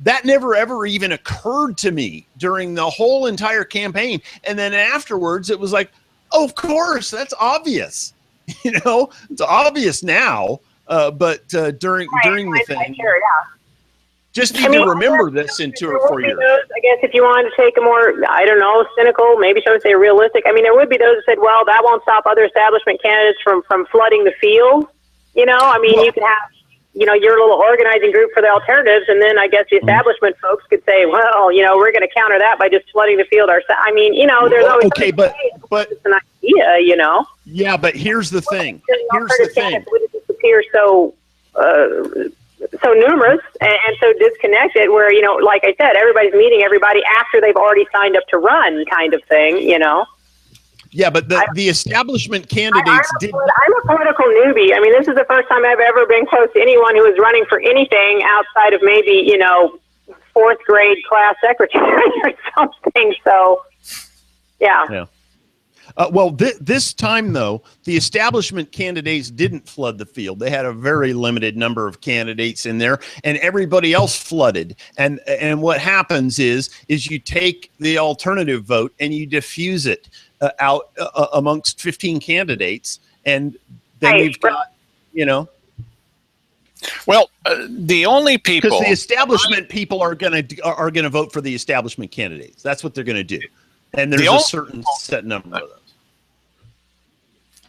that never ever even occurred to me during the whole entire campaign. And then afterwards it was like, oh, of course, that's obvious. It's obvious now. But during the thing, just need to remember this in 2 or 4 years. I guess if you wanted to take a more, I don't know, cynical, maybe some would say realistic. I mean, there would be those that said, well, that won't stop other establishment candidates from flooding the field. You could have, your little organizing group for the alternatives, and then I guess the establishment folks could say, well, we're going to counter that by just flooding the field ourselves. I mean, there's always but it's an idea, Yeah, but here's the thing. Would it appear so numerous and so disconnected where, like I said, everybody's meeting everybody after they've already signed up to run kind of thing, Yeah, but the establishment candidates I'm a political newbie. I mean, this is the first time I've ever been close to anyone who was running for anything outside of maybe, fourth grade class secretary or something. So, yeah. Well, this time, though, the establishment candidates didn't flood the field. They had a very limited number of candidates in there, and everybody else flooded. And what happens is you take the alternative vote and you diffuse it out amongst 15 candidates, and then you've got, Well, the only people, because the establishment people are gonna vote for the establishment candidates. That's what they're gonna do, and there's a certain set number of those.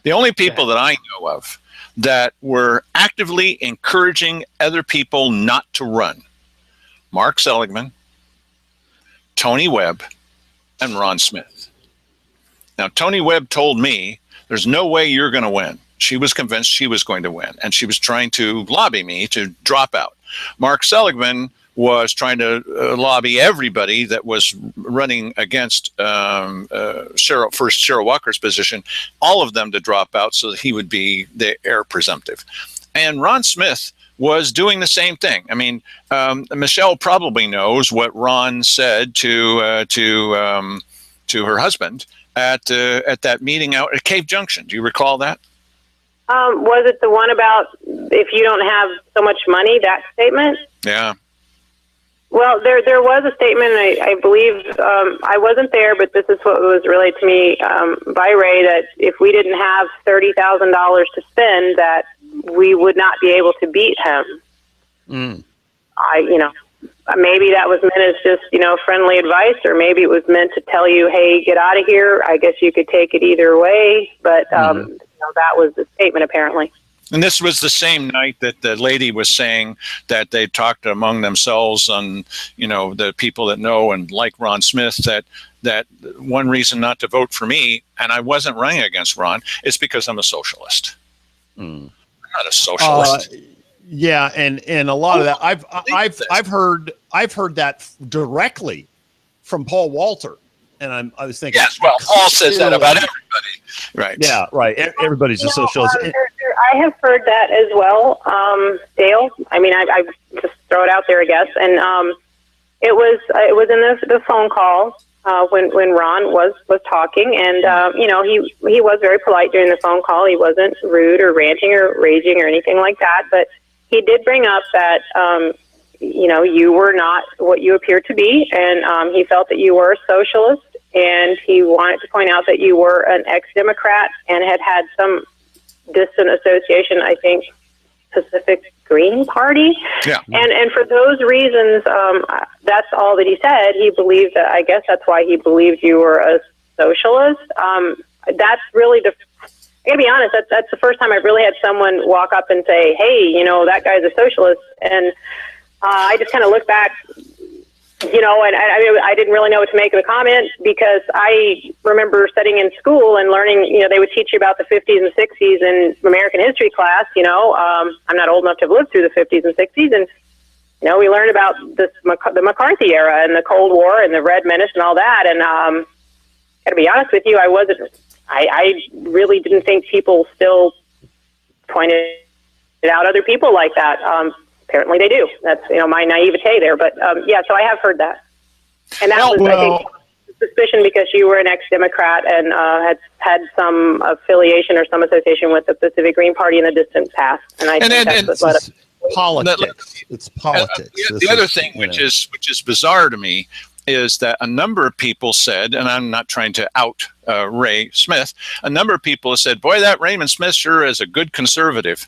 The only people that I know of that were actively encouraging other people not to run: Mark Seligman, Tony Webb, and Ron Smith. Now, Tony Webb told me, there's no way you're going to win. She was convinced she was going to win, and she was trying to lobby me to drop out. Mark Seligman was trying to lobby everybody that was running against Cheryl Walker's position, all of them to drop out so that he would be the heir presumptive. And Ron Smith was doing the same thing. I mean, Michelle probably knows what Ron said to her husband at that meeting out at Cave Junction. Do you recall that? Was it the one about if you don't have so much money, that statement? Yeah. Well, there was a statement, I believe, I wasn't there, but this is what was relayed to me by Ray, that if we didn't have $30,000 to spend, that we would not be able to beat him. Maybe that was meant as just, friendly advice, or maybe it was meant to tell you, hey, get out of here. I guess you could take it either way, but that was the statement apparently. And this was the same night that the lady was saying that they talked among themselves on, the people that know and like Ron Smith, that one reason not to vote for me, and I wasn't running against Ron, is because I'm a socialist. I'm not a socialist. Yeah, and a lot of that I've heard that directly from Paul Walter, and I was thinking, yes, well, Paul says that about everybody, right? Yeah, right. Everybody's a socialist. I have heard that as well, Dale. I mean, I just throw it out there, I guess. And it was in the phone call when Ron was talking, and he was very polite during the phone call. He wasn't rude or ranting or raging or anything like that, but he did bring up that, you were not what you appeared to be, and he felt that you were a socialist, and he wanted to point out that you were an ex-Democrat and had some distant association, I think, Pacific Green Party. Yeah. And for those reasons, that's all that he said. He believed that, I guess that's why he believed you were a socialist. That's really I gotta be honest, that's the first time I've really had someone walk up and say, hey, that guy's a socialist. And I just kind of look back, and I didn't really know what to make of the comment, because I remember studying in school and learning, they would teach you about the 50s and 60s in American history class. I'm not old enough to have lived through the 50s and 60s. And, we learned about the McCarthy era and the Cold War and the Red Menace and all that. And gotta be honest with you, I really didn't think people still pointed out other people like that. Apparently they do. That's, my naivete there. But, so I have heard that. And that was, I think, suspicion because you were an ex-Democrat and had some affiliation or some association with the Pacific Green Party in the distant past. And I think that's what led up. Politics. It's politics. The other thing, which is bizarre to me, is that a number of people said, and I'm not trying to out Ray Smith, a number of people have said, boy, that Raymond Smith sure is a good conservative.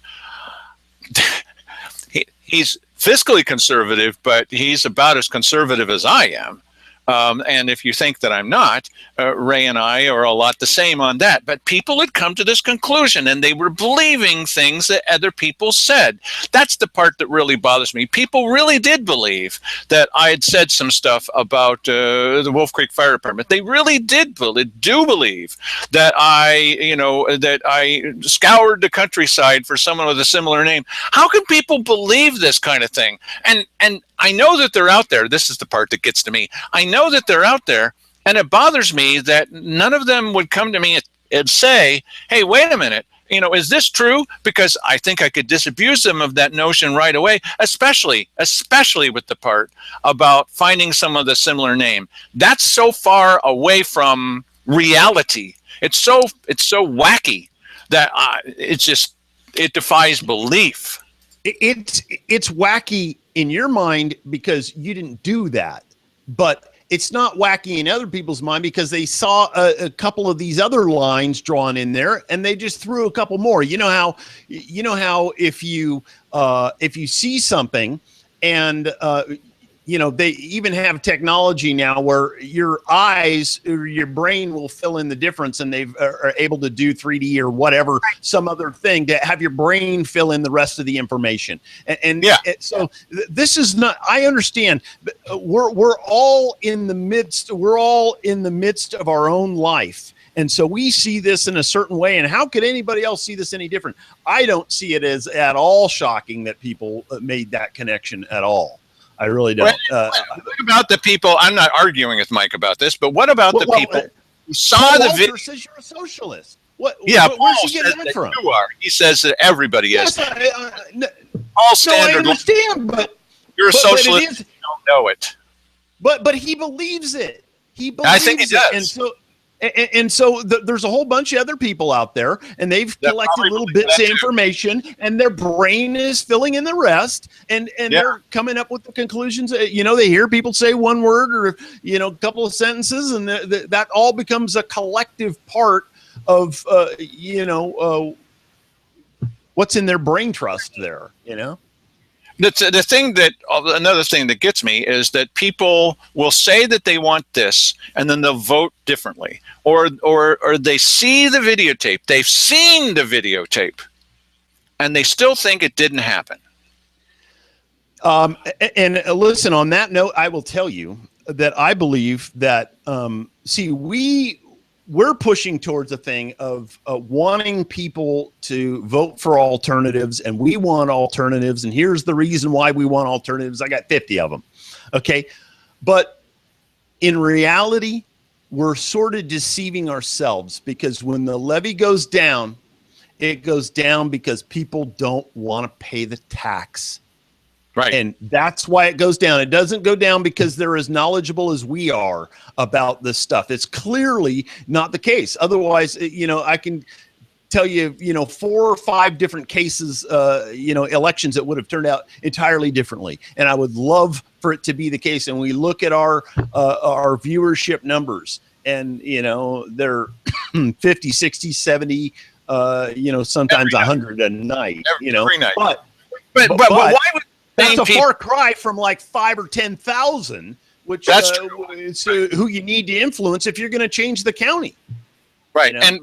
He's fiscally conservative, but he's about as conservative as I am. And if you think that I'm not, Ray and I are a lot the same on that. But people had come to this conclusion, and they were believing things that other people said. That's the part that really bothers me. People really did believe that I had said some stuff about the Wolf Creek Fire Department. They really do believe that I scoured the countryside for someone with a similar name. How can people believe this kind of thing? And I know that they're out there. This is the part that gets to me. I know that they're out there, and it bothers me that none of them would come to me and say, hey, wait a minute, is this true? Because I think I could disabuse them of that notion right away, especially with the part about finding someone with a similar name. That's so far away from reality. It's so wacky that it defies belief. It's wacky in your mind because you didn't do that, but it's not wacky in other people's mind because they saw a couple of these other lines drawn in there and they just threw a couple more. You know how if you see something and they even have technology now where your eyes or your brain will fill in the difference, and they are able to do 3D or whatever, some other thing to have your brain fill in the rest of the information. So this is not, I understand, we're all in the midst of our own life. And so we see this in a certain way. And how could anybody else see this any different? I don't see it as at all shocking that people made that connection at all. I really don't. What about the people? I'm not arguing with Mike about this, but what about the people who saw the video? Says you're a socialist. Where's he getting that from? You are. He says that everybody is. All standard. I understand, but you're a socialist. You don't know it. But he believes it. I think he does. And so there's a whole bunch of other people out there, and they've collected little bits of information, and their brain is filling in the rest, and they're coming up with the conclusions. They hear people say one word or a couple of sentences, and that all becomes a collective part of what's in their brain trust there. Another thing that gets me is that people will say that they want this, and then they'll vote differently, or they see the videotape, they've seen the videotape, and they still think it didn't happen. And listen, on that note, I will tell you that I believe that we're pushing towards a thing of wanting people to vote for alternatives, and we want alternatives, and here's the reason why we want alternatives. I got 50 of them. Okay. But in reality, we're sort of deceiving ourselves, because when the levy goes down, it goes down because people don't want to pay the tax. Right. And that's why it goes down. It doesn't go down because they're as knowledgeable as we are about this stuff. It's clearly not the case. Otherwise, I can tell you, 4 or 5 different cases, elections that would have turned out entirely differently. And I would love for it to be the case. And we look at our viewership numbers, and, they're 50, 60, 70, sometimes 100 a night, Every night. But why would that's a far cry from like 5,000 or 10,000, which is who you need to influence if you're going to change the county. Right. And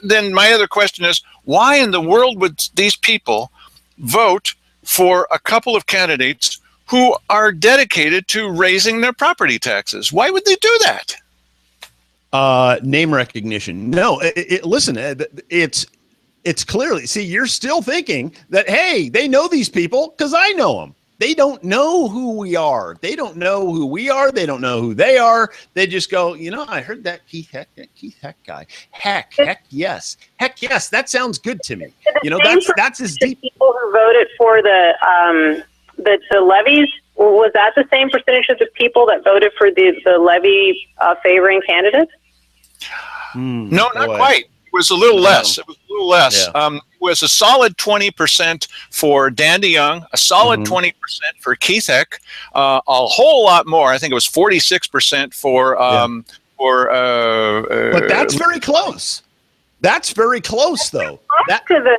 then my other question is, why in the world would these people vote for a couple of candidates who are dedicated to raising their property taxes? Why would they do that? Name recognition. No, listen, it's clearly, see, you're still thinking that, hey, they know these people because I know them. They don't know who we are. They don't know who we are. They don't know who they are. They just go, I heard that Keith Heck guy. Heck yes. Heck yes. That sounds good to me. That's as deep. People who voted for the levies was that the same percentage of the people that voted for the levy favoring candidates? No, not quite. It was a little less. It was a little less. Yeah. It was a solid 20% for Dan DeYoung, a solid 20% for Keith Heck, a whole lot more. I think it was 46% for but that's very close. That's very close, though. That, to the,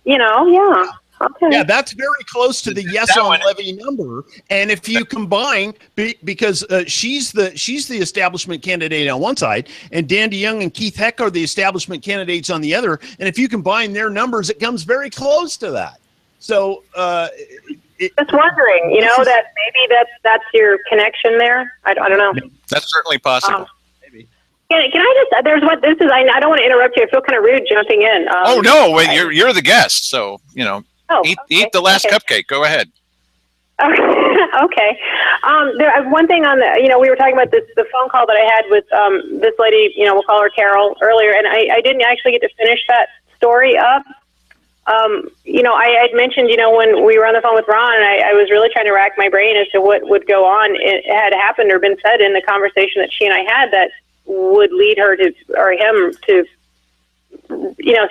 yeah. Okay. yeah, that's very close to the yes on levy number. And if you combine, because she's the establishment candidate on one side, and Dan DeYoung and Keith Heck are the establishment candidates on the other. And if you combine their numbers, it comes very close to that. So, just wondering, that maybe that's your connection there. I don't know. That's certainly possible. Can I just? There's what this is. I don't want to interrupt you. I feel kind of rude jumping in. Oh no! Wait, you're the guest, so eat the last cupcake. Go ahead. Okay. One thing on the, we were talking about the phone call that I had with this lady. We'll call her Carol earlier, and I didn't actually get to finish that story up. I had mentioned, when we were on the phone with Ron, and I was really trying to rack my brain as to what would go on. It had happened or been said in the conversation that she and I had that would lead her to, or him to,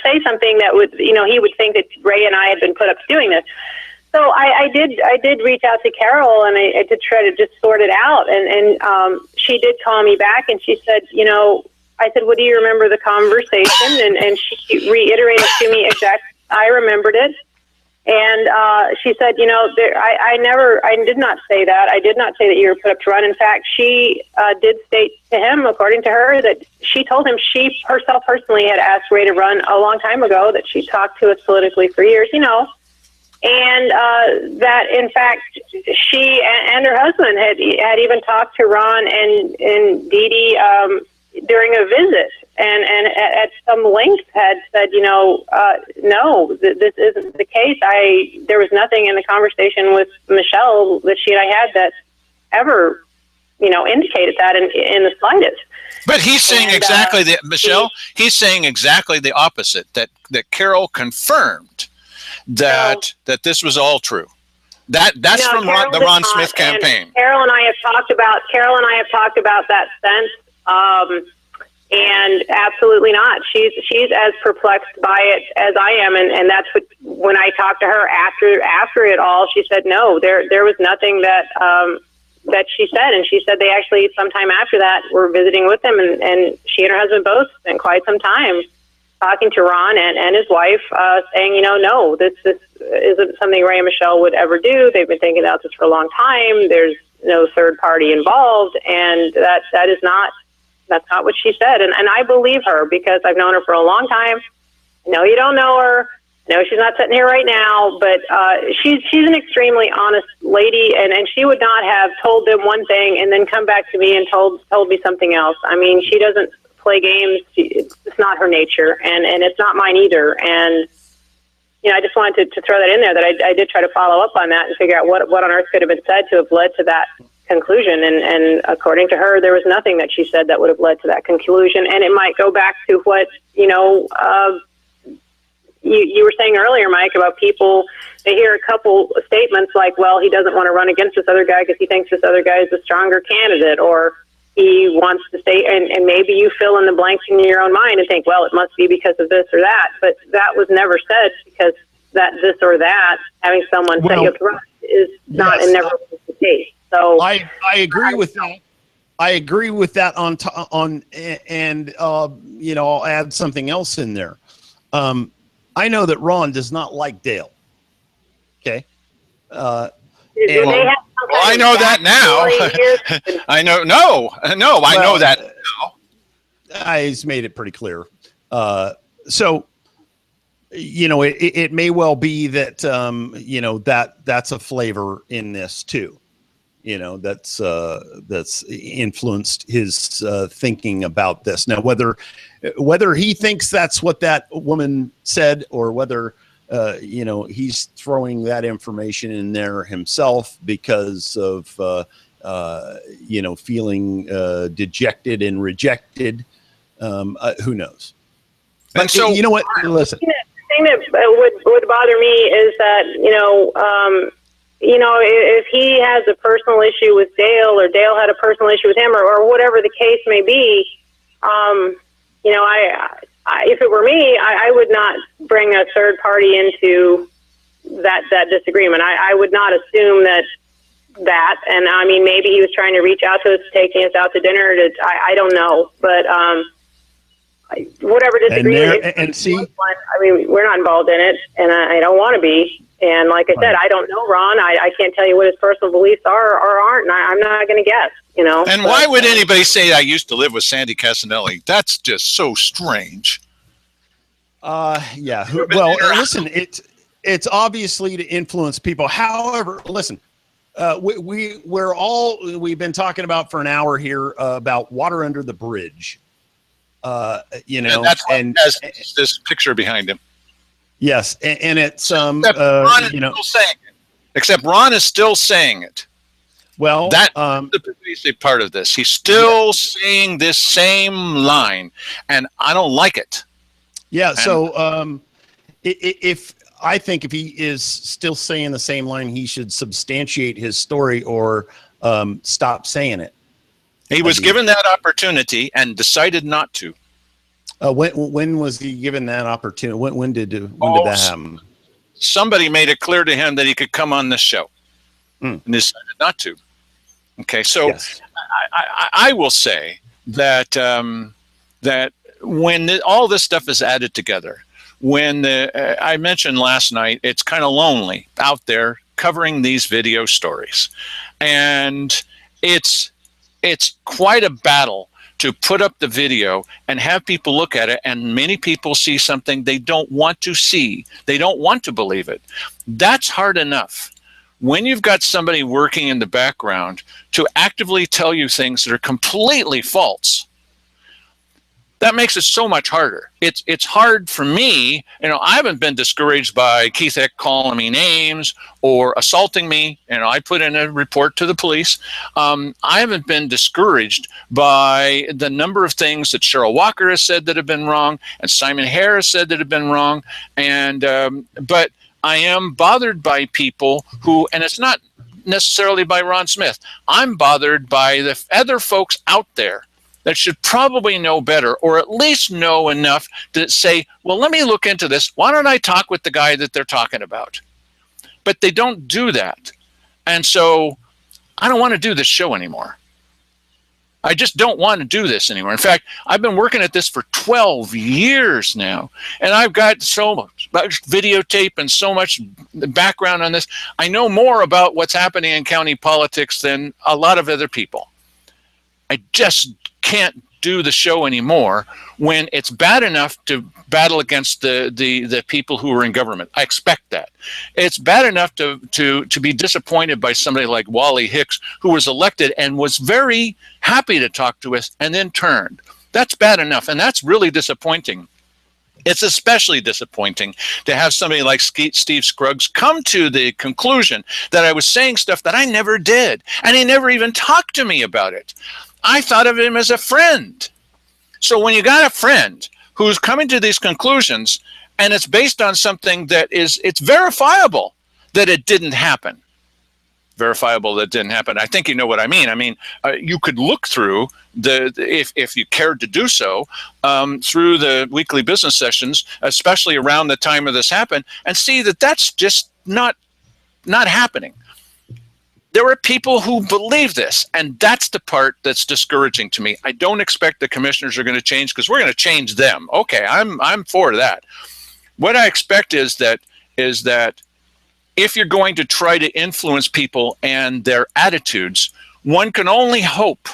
say something that would, he would think that Ray and I had been put up to doing this. So I did reach out to Carol, and I did try to just sort it out. And she did call me back, and she said, I said, "What do you remember the conversation?" And she reiterated to me exactly. I remembered it. And she said, I did not say that. I did not say that you were put up to run. In fact, she did state to him, according to her, that she told him she herself personally had asked Ray to run a long time ago, that she talked to us politically for years, and that, in fact, she and her husband had even talked to Ron and Dee Dee during a visit, and at some length had said, no, this isn't the case. There was nothing in the conversation with Michelle that she and I had that ever, indicated that in the slightest. But he's saying Michelle, he's saying exactly the opposite, that Carol confirmed that this was all true. That's from the Ron Smith campaign. Carol and I have talked about that since. And absolutely not. She's as perplexed by it as I am, and that's what, when I talked to her after it all, she said no, there was nothing that she said, and she said they actually sometime after that were visiting with him, and she and her husband both spent quite some time talking to Ron and his wife, saying, no, this isn't something Ray and Michelle would ever do. They've been thinking about this for a long time. There's no third party involved, and that's not what she said. And I believe her, because I've known her for a long time. I know you don't know her. I know she's not sitting here right now, but she's an extremely honest lady, and she would not have told them one thing and then come back to me and told me something else. I mean, she doesn't play games. It's not her nature, and it's not mine either. And I just wanted to throw that in there, that I did try to follow up on that and figure out what on earth could have been said to have led to that conclusion, and according to her, there was nothing that she said that would have led to that conclusion. And it might go back to what you were saying earlier, Mike, about people, they hear a couple statements like, well, he doesn't want to run against this other guy because he thinks this other guy is the stronger candidate, or he wants to stay, and maybe you fill in the blanks in your own mind and think, well, it must be because of this or that, but that was never said because that this or that, having someone set you up to run, is not, and never was the case. So I agree with that. I agree with that and I'll add something else in there. I know that Ron does not like Dale. Okay. I know that now. I know. No, I know that now. He's made it pretty clear. So, it may well be that, that's a flavor in this too. That's influenced his thinking about this. Now, whether he thinks that's what that woman said, or whether he's throwing that information in there himself because of feeling dejected and rejected, who knows? But so, you know what? Listen. The thing that would bother me is that you know, if he has a personal issue with Dale, or Dale had a personal issue with him, or whatever the case may be, you know, if it were me, I would not bring a third party into that disagreement. I would not assume that. And I mean, maybe he was trying to reach out to us, taking us out to dinner. I don't know, but whatever disagreement. And see, I mean, we're not involved in it, and I don't want to be. And like I said, I don't know Ron. I can't tell you what his personal beliefs are or aren't, and I'm not going to guess. You know. And why would anybody say I used to live with Sandy Casanelli? That's just so strange. Yeah. Well, listen, it's obviously to influence people. However, listen, we've been talking about for an hour here about water under the bridge. You know, and has this picture behind him. Yes, and it's except Ron is still saying it. Well, that's the basic part of this. He's still saying this same line, and I don't like it. Yeah. So, if he is still saying the same line, he should substantiate his story or stop saying it. He was given that opportunity and decided not to. When was he given that opportunity? When did that happen? Somebody made it clear to him that he could come on this show, and decided not to. Okay, so yes. I will say that that when all this stuff is added together, when I mentioned last night, it's kind of lonely out there covering these video stories, and it's quite a battle to put up the video and have people look at it, and many people see something they don't want to see. They don't want to believe it. That's hard enough. When you've got somebody working in the background to actively tell you things that are completely false, that makes it so much harder. It's hard for me. You know, I haven't been discouraged by Keith Eck calling me names or assaulting me. You know, I put in a report to the police. I haven't been discouraged by the number of things that Cheryl Walker has said that have been wrong, and Simon Hare has said that have been wrong. And but I am bothered by people who, and it's not necessarily by Ron Smith. I'm bothered by the other folks out there that should probably know better, or at least know enough to say, well, let me look into this. Why don't I talk with the guy that they're talking about? But they don't do that. And so I don't want to do this show anymore. I just don't want to do this anymore. In fact, I've been working at this for 12 years now, and I've got so much videotape and so much background on this. I know more about what's happening in county politics than a lot of other people. I just can't do the show anymore when it's bad enough to battle against the people who are in government. I expect that. It's bad enough to be disappointed by somebody like Wally Hicks, who was elected and was very happy to talk to us and then turned. That's bad enough, and that's really disappointing. It's especially disappointing to have somebody like Steve Scruggs come to the conclusion that I was saying stuff that I never did, and he never even talked to me about it. I thought of him as a friend. So when you got a friend who's coming to these conclusions, and it's based on something that it's verifiable that it didn't happen. Verifiable that it didn't happen. I think you know what I mean. I mean, you could look through if you cared to do so, through the weekly business sessions, especially around the time of this happened, and see that that's just not happening. There are people who believe this, and that's the part that's discouraging to me. I don't expect the commissioners are going to change, because we're going to change them. Okay, I'm for that. What I expect is that if you're going to try to influence people and their attitudes, one can only hope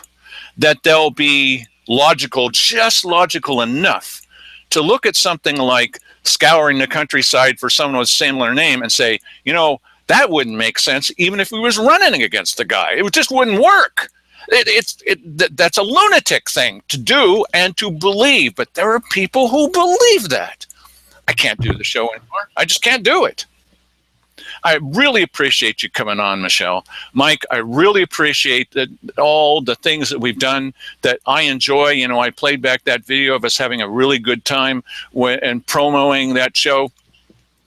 that they'll be logical, just logical enough to look at something like scouring the countryside for someone with a similar name and say, you know, that wouldn't make sense even if we was running against the guy. It just wouldn't work. That's a lunatic thing to do and to believe, but there are people who believe that. I can't do the show anymore. I just can't do it. I really appreciate you coming on, Michelle. Mike, I really appreciate all the things that we've done that I enjoy. You know, I played back that video of us having a really good time and promoting that show.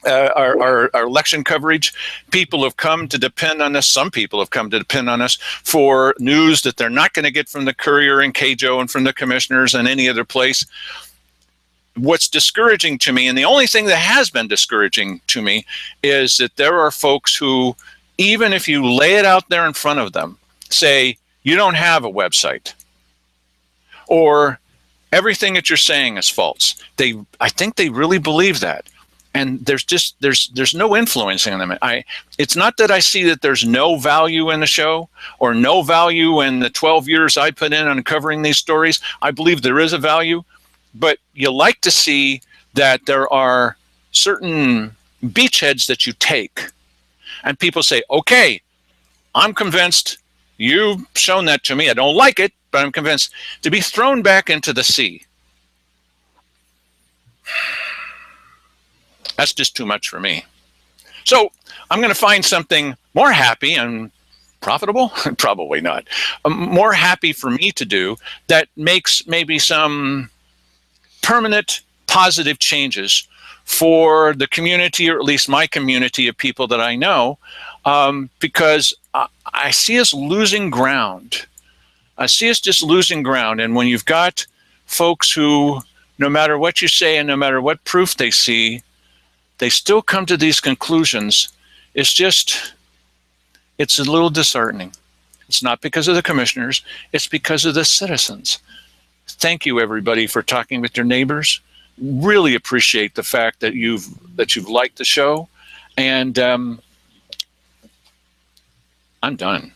our election coverage. People have come to depend on us. Some people have come to depend on us for news that they're not going to get from the Courier and KJO and from the commissioners and any other place. What's discouraging to me, and the only thing that has been discouraging to me, is that there are folks who, even if you lay it out there in front of them, say, you don't have a website, or everything that you're saying is false. I think they really believe that. And there's no influencing them. It's not that I see that there's no value in the show or no value in the 12 years I put in on covering these stories. I believe there is a value, but you like to see that there are certain beachheads that you take and people say, okay, I'm convinced, you've shown that to me. I don't like it, but I'm convinced. To be thrown back into the sea, that's just too much for me. So I'm going to find something more happy and profitable, probably not, more happy for me to do that makes maybe some permanent positive changes for the community, or at least my community of people that I know, because I see us losing ground. I see us just losing ground. And when you've got folks who, no matter what you say and no matter what proof they see, they still come to these conclusions, it's a little disheartening. It's not because of the commissioners, it's because of the citizens. Thank you, everybody, for talking with your neighbors. Really appreciate the fact that you've liked the show. And I'm done.